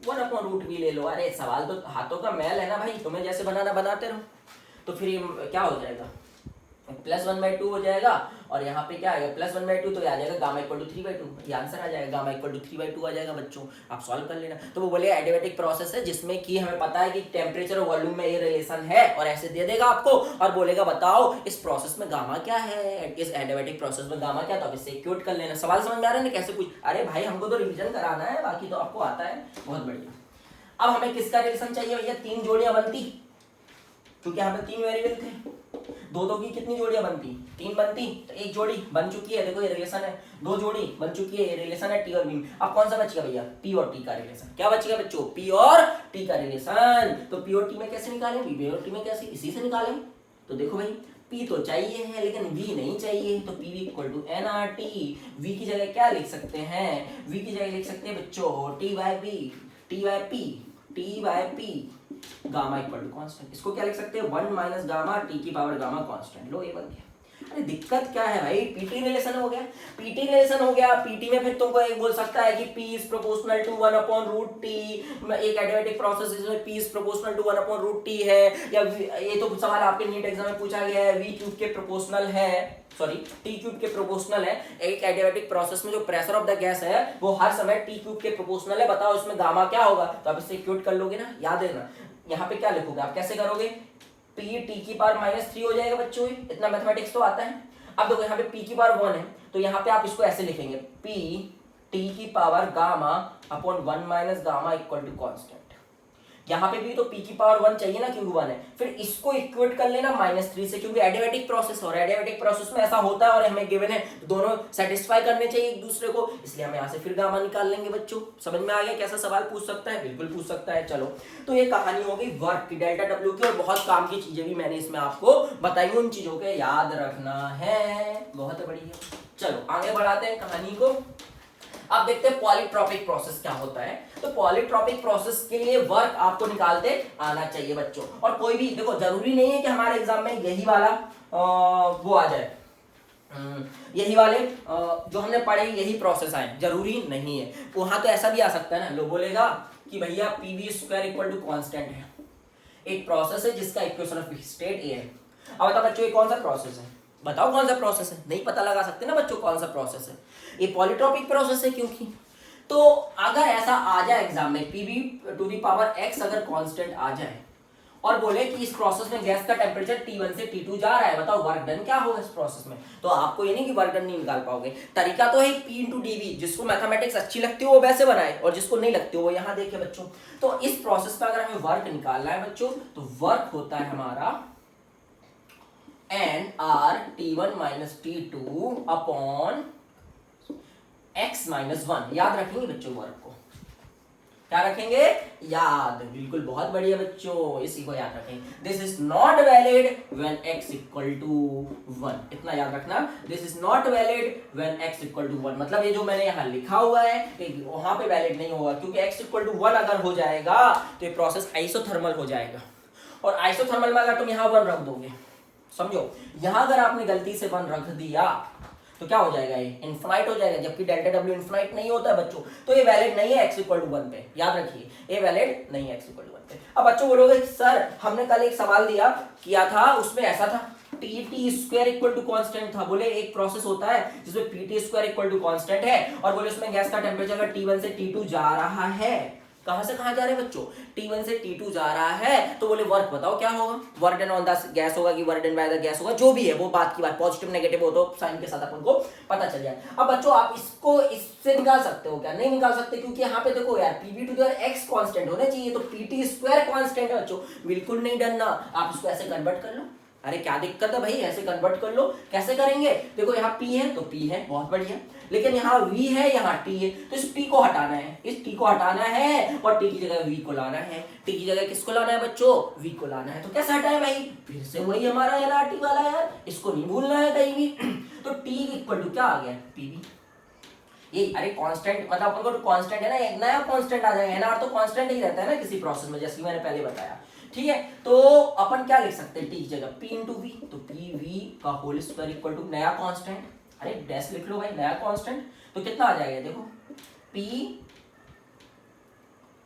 1/√V ले लो। अरे सवाल तो हाथों का मैल है ना भाई, तुम्हें जैसे बनाना बनाते रहो। तो फिर ये क्या हो जाएगा? +1/2 हो जाएगा, और यहाँ पे क्या आएगा? +1/2, तो आ जाएगा गामा इक्वल टू 3/2। ये आंसर आ जाएगा, गामा इक्वल टू 3/2 आ जाएगा बच्चों। आप सॉल्व कर लेना। तो वो बोले एडियाबैटिक प्रोसेस है जिसमें कि हमें पता है कि टेम्परेचर और वॉल्यूम में ये रिलेशन है, और ऐसे दे देगा आपको और बोलेगा बताओ इस प्रोसेस में गामा क्या है, इस एडियाबैटिक प्रोसेस में गामा क्या, तो अब इससे इक्वेट कर लेना। सवाल समझ में आ रहा है ना कैसे कुछ? अरे भाई हमको तो रिविजन कराना है, बाकी तो आपको आता है। बहुत बढ़िया। अब हमें किसका रिलेशन चाहिए भैया? 3 जोड़ियां बनती, क्योंकि यहाँ पे 3 वेरिएबल थे। दो दो की कितनी जोड़ियां बनती? 3 बनती, तो एक जोड़ी बन चुकी है, देखो ये रिलेशन है। 2 जोड़ी बन चुकी है, ये रिलेशन है T और V। अब कौन सा बचेगा भैया? P और T का रिलेशन। क्या बचेगा बच्चों? P और T का रिलेशन। तो P और T में कैसे निकालें? P और T में कैसे? इसी से निकालें। तो देखो भाई P तो चाहिए है लेकिन V नहीं चाहिए, तो PV equal to NRT। V की जगह क्या लिख सकते हैं? V की जगह लिख सकते हैं बच्चों T/P gamma equal to constant. इसको क्या लिख सकते हैं? 1 माइनस गामा T की पावर गामा कांस्टेंट। लो ये बन गया। अरे दिक्कत क्या है भाई? पीटी रिलेशन हो गया, पीटी रिलेशन हो गया। पीटी में फिर तुमको एक बोल सकता है कि P is proportional to 1/√T। एक एडियाबैटिक प्रोसेस जिसमें P is proportional to 1/√T है, या ये तो सवाल आपके नीट एग्जाम में पूछा गया है, V क्यूब के प्रोपोर्शनल है, सॉरी T क्यूब के प्रोपोर्शनल है। एक एडियाबैटिक प्रोसेस में जो प्रेशर ऑफ द गैस है वो हर समय T क्यूब के प्रोपोर्शनल है। बताओ इसमें गामा क्या होगा? तो आप इससे इक्वेट कर लोगे ना, याद है ना। यहाँ पे क्या लिखोगे आप? कैसे करोगे? P T की पावर -3 हो जाएगा बच्चों, इतना मैथमेटिक्स तो आता है। अब देखो यहाँ पे P की पावर 1 है, तो यहाँ पे आप इसको ऐसे लिखेंगे P टी की power gamma upon 1 minus gamma equal to constant. यहाँ पे भी तो p की पावर 1 चाहिए ना, क्योंकि 1 है। फिर इसको इक्वेट कर लेना -3 से, क्योंकि एडियाबैटिक प्रोसेस हो रहा है, एडियाबैटिक प्रोसेस में ऐसा होता है और हमें गिवन है दोनों सेटिस्फाई करने चाहिए एक दूसरे को, इसलिए हम यहाँ से फिर गामा निकाल लेंगे। बच्चों समझ में आ गया कैसा सवाल पूछ सकता है? बिल्कुल पूछ सकता है। चलो तो ये कहानी हो गई वर्क की, डेल्टा डब्ल्यू की, और बहुत काम की चीजें भी मैंने इसमें आपको बताई, उन चीजों के याद रखना है। बहुत बढ़िया, चलो आगे बढ़ाते हैं कहानी को। अब देखते हैं पॉलीट्रॉपिक प्रोसेस क्या होता है। तो पॉलीट्रॉपिक प्रोसेस के लिए वर्क आपको निकालते आना चाहिए बच्चों। और कोई भी देखो, जरूरी नहीं है कि हमारे एग्जाम में यही वाला वो आ जाए, यही वाले जो हमने पढ़े यही प्रोसेस आए, जरूरी नहीं है। वहां तो ऐसा भी आ सकता है ना, लोग बोलेगा कि भैया PV square equal to constant है, एक प्रोसेस है जिसका इक्वेशन ऑफ स्टेट ए है। अब बताओ बच्चों ये कौन सा प्रोसेस है? बताओ कौन सा प्रोसेस है? नहीं पता लगा सकते ना बच्चों कौन सा प्रोसेस है? ये पॉलीट्रॉपिक प्रोसेस है। क्योंकि तो अगर ऐसा आ जाए एग्जाम में PV to the power X अगर कांस्टेंट आ जाए और बोले कि इस प्रोसेस में गैस का टेम्परेचर T1 से T2 जा रहा है, बताओ वर्क डन क्या होगा इस प्रोसेस में? तो आपको ये नहीं कि वर्क डन नहीं निकाल पाओगे। तरीका तो है P इंटू डीवी, जिसको मैथमेटिक्स अच्छी लगती हो वो वैसे बनाए और जिसको नहीं लगती हो वो यहाँ देखे बच्चों। तो इस प्रोसेस में अगर हमें वर्क निकालना है बच्चों, तो वर्क होता है हमारा NR T1 minus T2 upon x minus 1। याद रखेंगे बच्चों वर्क को, क्या रखेंगे? याद, बिल्कुल बहुत बढ़िया बच्चों, इसी को याद रखेंगे। This is not valid when x equal to 1, इतना याद रखना। This is not valid when x equal to 1, मतलब ये जो मैंने यहाँ लिखा हुआ है वहां पे वैलिड नहीं होगा, क्योंकि x इक्वल टू 1 अगर हो जाएगा तो ये प्रोसेस आइसोथर्मल हो जाएगा। और आइसोथर्मल में अगर तुम यहाँ 1 रख दोगे, समझो यहाँ अगर आपने गलती से 1 रख दिया तो क्या हो जाएगा? ये इन्फिनाइट हो जाएगा, जबकि डेल्टा डब्ल्यू इन्फिनाइट नहीं होता है बच्चों। तो ये वैलिड नहीं है x इक्वल टू 1 पे, याद रखिए ये वैलिड नहीं है x इक्वल टू 1 पे। अब बच्चों बोलोगे सर हमने कल एक सवाल किया था उसमें ऐसा था T square equal to constant था। बोले एक प्रोसेस होता है जिसमें PT square equal to constant है और बोले उसमें गैस का टेम्परेचर अगर T1 से T2 जा रहा है, कहां से कहां जा रहे हैं बच्चों? T1 से T2 जा रहा है, तो बोले वर्क बताओ क्या होगा? Work done on the gas होगा कि work done by the gas होगा, जो भी है वो बात की बात, पॉजिटिव नेगेटिव हो तो साइन के साथ अपन को पता चल जाए। अब बच्चों आप इसको इससे निकाल सकते हो क्या? नहीं निकाल सकते, क्योंकि यहाँ पे देखो यार PV to the X constant होना चाहिए, तो पीटी स्क्वायर कांस्टेंट है बच्चों, बिल्कुल नहीं डरना। आप इसको ऐसे कन्वर्ट कर लो, अरे क्या दिक्कत है भाई, ऐसे कन्वर्ट कर लो। कैसे करेंगे? देखो यहाँ P है तो P है, बहुत बढ़िया, लेकिन यहाँ V है यहाँ T है, तो इस P को हटाना है, इस T को हटाना है और T की जगह V को लाना है। T की जगह किसको लाना है बच्चों? V को लाना है। तो कैसे हटाए भाई? फिर से वही हमारा LRT वाला यार, इसको नहीं भूलना है कहीं भी। तो T इक्वल टू क्या आ गया? PV। ये अरे कांस्टेंट मतलब अपन को तो कांस्टेंट है ना, एक नया कांस्टेंट आ जाएगा। NR तो कांस्टेंट ही रहता है ना किसी प्रोसेस में, जैसे मैंने पहले बताया, ठीक है। तो अपन क्या लिख सकते हैं टी की जगह? P इंटू वी, तो पी वी का होल स्क्वायर इक्वल टू नया कांस्टेंट, अरे डैश लिख लो भाई, नया कांस्टेंट, तो कितना आ जाएगा देखो, P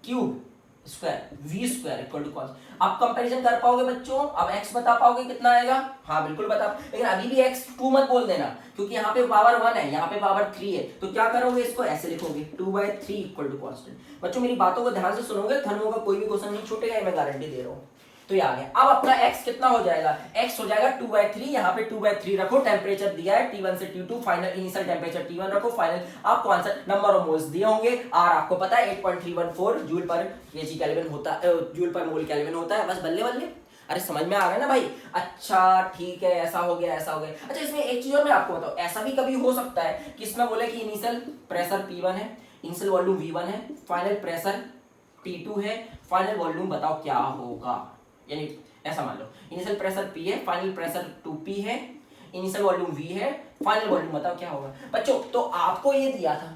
cube square V square equal to cos. आप कंपैरिजन कर पाओगे बच्चों? अब x बता पाओगे कितना आएगा? हाँ बिल्कुल बता, लेकिन अभी भी x 2 मत बोल देना, क्योंकि यहाँ पे पावर 1 है, यहाँ पे पावर 3 है। तो क्या करोगे? इसको ऐसे लिखोगे 2/3 इक्वल टू कांस्टेंट। बच्चों मेरी बातों को ध्यान से सुनोगे, थर्मो का कोई भी क्वेश्चन नहीं छूटेगा, मैं गारंटी दे रहा हूँ। तो ये आ गया। अब अपना x कितना हो जाएगा? x हो जाएगा 2/3, यहाँ पे 2/3 रखो, टेम्परेचर दिया है T1 से T2, final initial temperature T1 रखो, फाइनल आपको आंसर नंबर ऑफ मोल्स दिए होंगे। R आपको पता है 8.314 जूल पर केजी केल्विन होता है, जूल पर मोल केल्विन होता है। बस बल्ले बल्ले, अरे समझ में आ रहा है ना भाई? अच्छा ठीक है, ऐसा हो गया ऐसा हो गया। अच्छा इसमें एक चीज और मैं आपको बताऊं, ऐसा भी कभी हो सकता है कि इसमें बोले कि इनिशियल प्रेशर P1 है, इनिशियल वॉल्यूम V1 है, फाइनल प्रेशर T2 है, फाइनल वॉल्यूम बताओ क्या होगा? यानी ऐसा मान लो इनिशियल प्रेशर P है, फाइनल प्रेशर 2P है, इनिशियल वॉल्यूम V है, फाइनल वॉल्यूम बताओ क्या होगा? बच्चों तो आपको ये दिया था,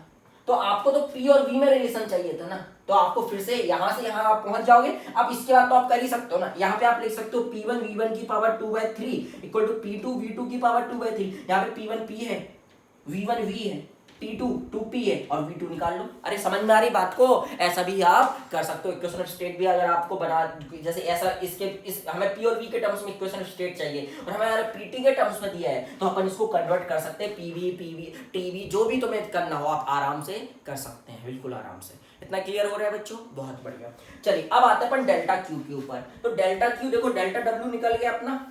तो आपको तो P और V में रिलेशन चाहिए था ना, तो आपको फिर से यहाँ आप पहुंच जाओगे। अब इसके बाद तो आप कर ही सकते हो ना, यहाँ पे आप लिख सकते हो P1 V1 की power 2/3 equal to P2 V2 की पावर 2/3। यहाँ पे P1 P है, V1 V है, T2 2P है और V2 निकाल लो। अरे समझ में आ रही बात को? ऐसा भी आप कर सकते हो। इक्वेशन ऑफ स्टेट भी अगर आपको बना, जैसे ऐसा इस हमें P और V के टर्म्स में इक्वेशन ऑफ स्टेट चाहिए और हमें अगर PT के टर्म्स में दिया है, तो अपन इसको कन्वर्ट कर सकते हैं PV TV, जो भी तुम्हें करना हो आप आराम से कर सकते हैं, बिल्कुल आराम से। इतना क्लियर हो रहा है बच्चों? बहुत बढ़िया। चलिए अब आते हैं अपन डेल्टा Q के ऊपर। तो डेल्टा Q देखो, डेल्टा W निकल गया अपना,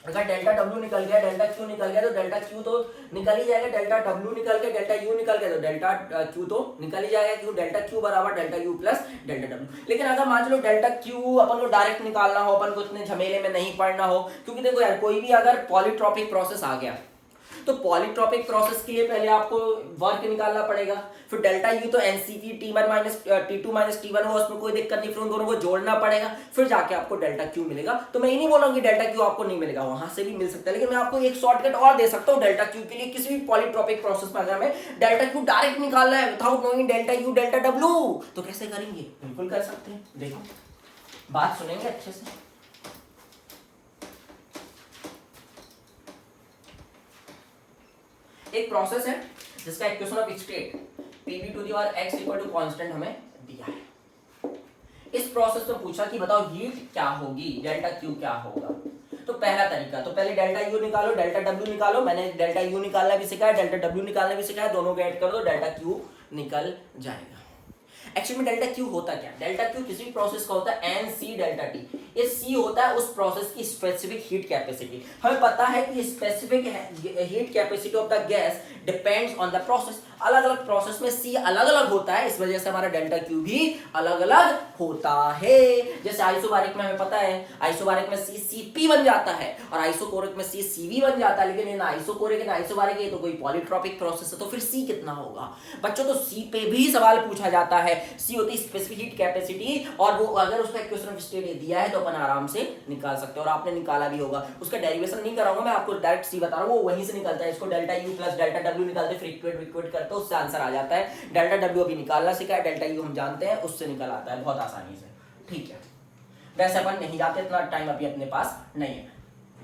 अगर डेल्टा डब्ल्यू निकल गया, डेल्टा क्यू निकल गया, तो डेल्टा क्यू तो निकल ही जाएगा, डेल्टा डब्ल्यू निकल गया, डेल्टा यू निकल गया, तो डेल्टा क्यू तो निकल ही जाएगा, क्यों डेल्टा क्यू बराबर delta U plus delta W. लेकिन अगर मान लो डेल्टा क्यू अपन को डायरेक्ट निकालना हो, अपन को इतने झमेले में नहीं पड़ना हो, क्योंकि देखो यार कोई भी अगर पॉलीट्रॉपिक प्रोसेस आ गया तो पॉलीट्रॉपिक प्रोसेस के लिए पहले आपको वर्क निकालना पड़ेगा, फिर डेल्टा यू तो NCV T1 minus T2 minus T1 हो, उसमें कोई दिक्कत नहीं, फिर उन दोनों को जोड़ना पड़ेगा, फिर जाके आपको डेल्टा क्यू मिलेगा। तो मैं ये नहीं बोल रहा हूँ कि डेल्टा क्यू आपको नहीं मिलेगा, वहां से भी मिल सकता है, लेकिन मैं आपको एक शॉर्टकट और दे सकता हूँ डेल्टा क्यू के लिए। किसी भी पॉलीट्रॉपिक प्रोसेस में अगर हमें डेल्टा क्यू डायरेक्ट निकालना है without knowing delta U delta W, तो कैसे करेंगे? बिल्कुल कर सकते हैं। देखो बात सुनेंगे अच्छे से। एक प्रोसेस है जिसका equation of state PV to the power X equal to constant हमें दिया है। इस प्रोसेस में पूछा कि बताओ हीट क्या होगी, डेल्टा क्यू क्या होगा। तो पहला तरीका, तो पहले डेल्टा यू निकालो, डेल्टा डब्ल्यू निकालो। मैंने डेल्टा यू निकालना भी सिखाया, डेल्टा डब्ल्यू निकालना भी सिखाया, दोनों को ऐड कर दो, डेल्टा क्यू निकल जाएगा। एक्चुअली में डेल्टा क्यू होता क्या? डेल्टा क्यू किसी भी प्रोसेस का होता है एन सी डेल्टा टी। ये सी होता है उस प्रोसेस की स्पेसिफिक हीट कैपेसिटी। हमें पता है कि specific heat capacity of the gas depends on the process. अलग अलग प्रोसेस में सी अलग अलग होता है, इस वजह से हमारा डेल्टा क्यू भी अलग अलग होता है। जैसे आइसोबारिक में हमें पता है, आइसोबारिक में सी सीपी बन जाता है और आइसोकोरिक में सी सीवी बन जाता है, लेकिन ये ना आइसोकोरिक ना आइसोबारिक, ये तो कोई पॉलीट्रॉपिक प्रोसेस है, तो फिर सी कितना होगा बच्चों? तो सी पे भी सवाल पूछा जाता है। सी होती है स्पेसिफिक हीट कैपेसिटी, और वो अगर उसका इक्वेशन ऑफ स्टेट दिया है तो अपन आराम से निकाल सकते हैं, और आपने निकाला भी होगा। उसका डेरिवेशन नहीं कराऊंगा मैं आपको, डायरेक्ट सी बता रहा हूँ, वो वहीं से निकलता है। इसको delta U plus delta W निकालते, फिर इक्वेट करते, उससे आंसर आ जाता है। डेल्टा डब्ल्यू अभी निकालना सीखा है, डेल्टा यू हम जानते हैं, उससे निकल आता है बहुत आसानी से। ठीक है, वैसे अपन नहीं जाते, इतना टाइम अभी अपने पास नहीं है।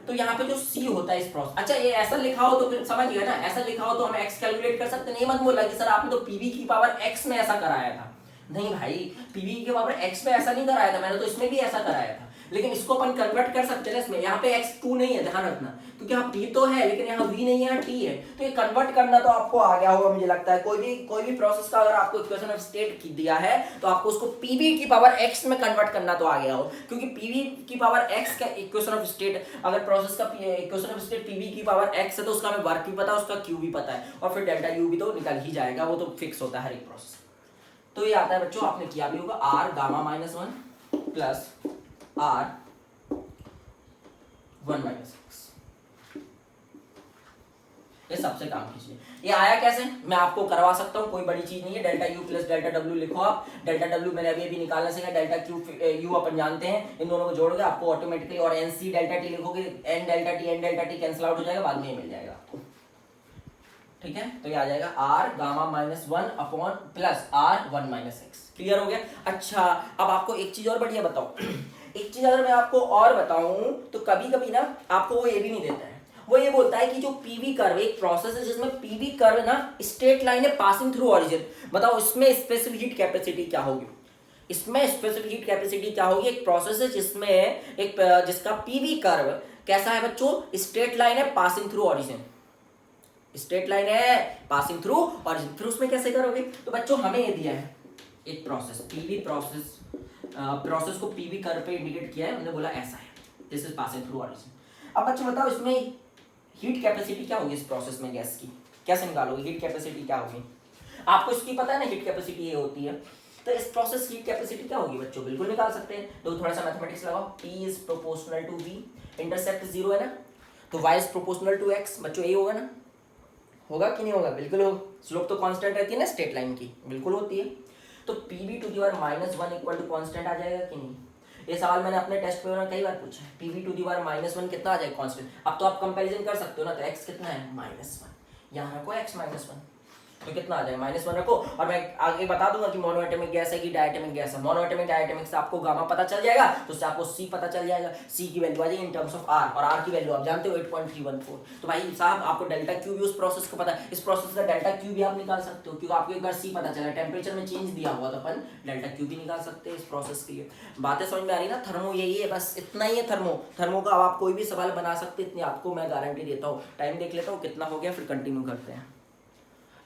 तो यहाँ पे जो C होता है इस प्रोसेस, अच्छा ये ऐसा लिखा हो तो फिर समझिए ना, ऐसा लिखा हो तो हम x कैलकुलेट कर सकते नहीं। मत बोला कि सर आपने तो PV की पावर x में ऐसा कराया था। नहीं भाई, PV की पावर x में ऐसा नहीं कराया था, मैंने तो इसमें भी ऐसा कराया था, लेकिन इसको अपन कन्वर्ट कर सकते हैं इसमें। यहाँ पे x2 नहीं है, ध्यान रखना, क्योंकि यहाँ p तो है लेकिन यहाँ v नहीं है, यहाँ t है। तो ये कन्वर्ट करना तो आपको आ गया होगा मुझे लगता है। कोई भी प्रोसेस का अगर आपको इक्वेशन ऑफ स्टेट दिया है तो आपको उसको pv की पावर x में कन्वर्ट करना तो आ गया हो, क्योंकि pv की पावर x का इक्वेशन ऑफ स्टेट, अगर प्रोसेस का इक्वेशन ऑफ स्टेट pv की पावर x है तो उसका हमें वर्क भी पता है, उसका q भी पता है, और फिर डेल्टा u भी तो निकल ही जाएगा, वो तो फिक्स होता है हर एक प्रोसेस। तो ये आता है बच्चों, आपने किया भी होगा, r gamma minus 1 plus r 1 minus x. ये सबसे काम कीजिए। ये आया कैसे मैं आपको करवा सकता हूँ, कोई बड़ी चीज नहीं है। Delta U plus delta W लिखो आप। डेल्टा डब्ल्यू मैंने अभी निकालना सीखा, डेल्टा क्यू यू अपन जानते हैं, इन दोनों को जोड़ोगे आपको ऑटोमेटिकली, और एन सी डेल्टा टी लिखोगे, N delta T cancel out हो जाएगा, बाद में मिल जाएगा आपको। ठीक है, तो ये आ जाएगा r gamma minus 1 upon plus r 1 minus x. Clear हो गया? अच्छा, अब आपको एक चीज और बढ़िया बताओ। एक चीज अगर मैं आपको और बताऊं तो कभी कभी ना आपको वो ये भी नहीं देता है, वो ये बोलता है कि जो पीवी कर्व, एक प्रोसेस है जिसमें पीवी कर्व ना स्ट्रेट लाइन है पासिंग थ्रू ऑरिजिन, बताओ इसमें स्पेसिफिक हीट कैपेसिटी क्या होगी? इसमें स्पेसिफिक हीट कैपेसिटी क्या होगी? एक प्रोसेस है जिसमें एक जिसका पीवी कर्व कैसा है बच्चों? स्ट्रेट लाइन है passing through origin, straight line है पासिंग थ्रू ऑरिजिन। फिर उसमें कैसे करोगे? तो बच्चों हमें ये दिया है एक प्रोसेस, पीवी प्रोसेस को पीवी कर्व पे इंडिकेट किया है, उन्होंने बोला ऐसा है, this is passing through origin. अब बच्चों बताओ इसमें हीट कैपेसिटी क्या होगी? इस प्रोसेस में गैस की कैसे निकालोगे? हीट कैपेसिटी क्या होगी? आपको इसकी पता है ना, हीट कैपेसिटी ये होती है। तो इस प्रोसेस हीट कैपेसिटी क्या होगी बच्चों? बिल्कुल निकाल सकते हैं। तो थोड़ा सा मैथमेटिक्स लगाओ, P is proportional to V, intercept 0 है ना, तो Y is proportional to X। बच्चों ये होगा ना, होगा कि नहीं होगा? बिल्कुल होगा। स्लोप तो कांस्टेंट रहती है ना स्ट्रेट लाइन की, बिल्कुल होती है। तो PV to the power minus 1 equal to constant आ जाएगा कि नहीं? ये सवाल मैंने अपने टेस्ट पेपर में कई बार पूछा है। PV to the power minus 1 कितना आ जाएगा कांस्टेंट? अब तो आप कंपैरिजन कर सकते हो ना, तो x कितना है? -1, यहाँ रखो x -1, तो कितना आ जाएगा? -1 रखो। और मैं आगे बता दूंगा कि मोनोएटमिक गैस है कि डायटमिक गैस है। मोनोएटमिक डायटमिक से आपको गामा पता चल जाएगा, तो उससे आपको C पता चल जाएगा। C की वैल्यू आ जाएगी इन टर्म्स ऑफ R, और R की वैल्यू आप जानते हो 8.314। तो भाई साहब आपको डेल्टा क्यू भी उस प्रोसेस को पता है, इस प्रोसेस का डेल्टा क्यू भी आप निकाल सकते हो, क्योंकि आपको एक बार C पता चला, टेम्परेचर में चेंज दिया हुआ, तो अपन डेल्टा क्यू भी निकाल सकते हैं इस प्रोसेस के लिए। बातें समझ में आ रही ना? थर्मो यही है, बस इतना ही है थर्मो का। अब आप कोई भी सवाल बना सकते, इतनी आपको मैं गारंटी देता हूँ। टाइम देख लेता हूँ कितना हो गया, फिर कंटिन्यू करते हैं।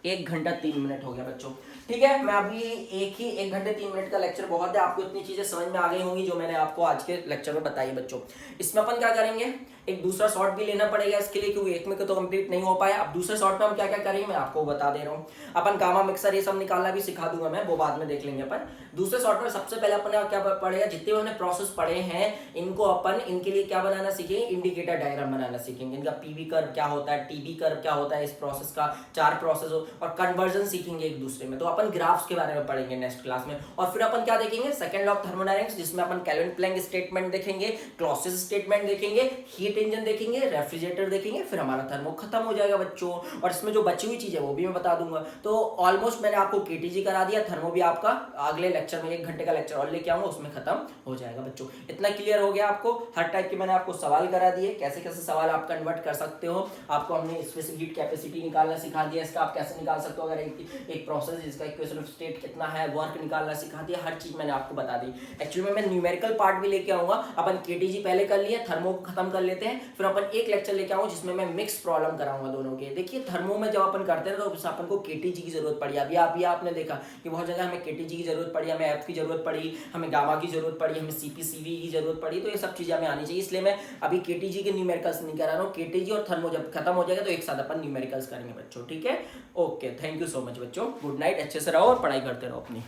1 घंटा 3 मिनट हो गया बच्चों। ठीक है, मैं अभी 1 घंटे 3 मिनट का लेक्चर बहुत है, आपको इतनी चीजें समझ में आ गई होंगी जो मैंने आपको आज के लेक्चर में बताई बच्चों। इसमें अपन क्या करेंगे, एक दूसरा शॉर्ट भी लेना पड़ेगा इसके लिए, क्योंकि एक में तो कंप्लीट नहीं हो पाया। अब दूसरे शॉर्ट में हम क्या क्या करेंगे मैं आपको बता दे रहा हूँ। अपन गामा मिक्सर ये सब निकालना भी सिखा दूंगा मैं, वो बाद में देख लेंगे अपन। दूसरे शॉर्ट में सबसे पहले अपन क्या पड़ेगा, जितने हमने प्रोसेस पढ़े हैं इनको अपन इनके लिए क्या बनाना सीखेंगे, इंडिकेटर डायग्राम बनाना सीखेंगे। इनका पीवी कर्व क्या होता है, टीबी कर्व क्या होता है, इस प्रोसेस का 4 प्रोसेस और कन्वर्जन सीखेंगे एक दूसरे में। तो अपन ग्राफ्स के बारे में पढ़ेंगे नेक्स्ट क्लास में। और फिर अपन क्या देखेंगे, सेकंड लॉ ऑफ थर्मोडायनेमिक्स, जिसमें अपन केल्विन प्लैंक स्टेटमेंट देखेंगे, क्लॉसियस स्टेटमेंट देखेंगे, हीट इंजन देखेंगे, रेफ्रिजरेटर देखेंगे, फिर हमारा थर्मो खत्म हो जाएगा बच्चों। और इसमें जो बची हुई चीज है वो भी मैं बता दूंगा। तो ऑलमोस्ट मैंने आपको केटीजी करा दिया, थर्मो भी आपका अगले लेक्चर में 1 घंटे का लेक्चर और लेके आऊंगा, उसमें खत्म हो जाएगा बच्चों। इतना क्लियर हो गया आपको, हर टाइप के मैंने आपको सवाल करा दिए, कैसे कैसे सवाल आप कन्वर्ट कर सकते हो। आपको हमने स्पेसिफिक हीट कैपेसिटी निकालना सिखा दिया, इसका आप कैसे निकाल सकते हो अगर एक प्रोसेस जिसका इक्वेशन ऑफ स्टेट कितना है, वर्क निकालना सिखा दिया, हर चीज मैंने आपको बता दी। एक्चुअली में मैं न्यूमेरिकल पार्ट भी लेके आऊंगा। अपन केटीजी पहले कर लिए, थर्मो को खत्म कर लेते हैं, फिर अपन एक लेक्चर लेके आऊंगा जिसमें मैं मिक्स प्रॉब्लम कराऊंगा दोनों के। देखिए थर्मो में जब अपन करते हैं तो अपन को केटीजी की जरूरत पड़ी। अभी आपने देखा कि बहुत जगह हमें केटीजी की जरूरत पड़ी, हमें एफ की जरूरत पड़ी, हमें गामा की जरूरत पड़ी, हमें सीपीसीवी की जरूरत पड़ी। तो ये सब चीजें हमें आनी चाहिए, इसलिए मैं अभी केटीजी के न्यूमेरिकल्स नहीं करा रहा हूँ। केटीजी और थर्मो जब खत्म हो जाएगा तो एक साथ अपन न्यूमेरिकल्स करेंगे बच्चों, ठीक है। Okay, thank you so much बच्चों, गुड नाइट, अच्छे से रहो और पढ़ाई करते रहो अपनी।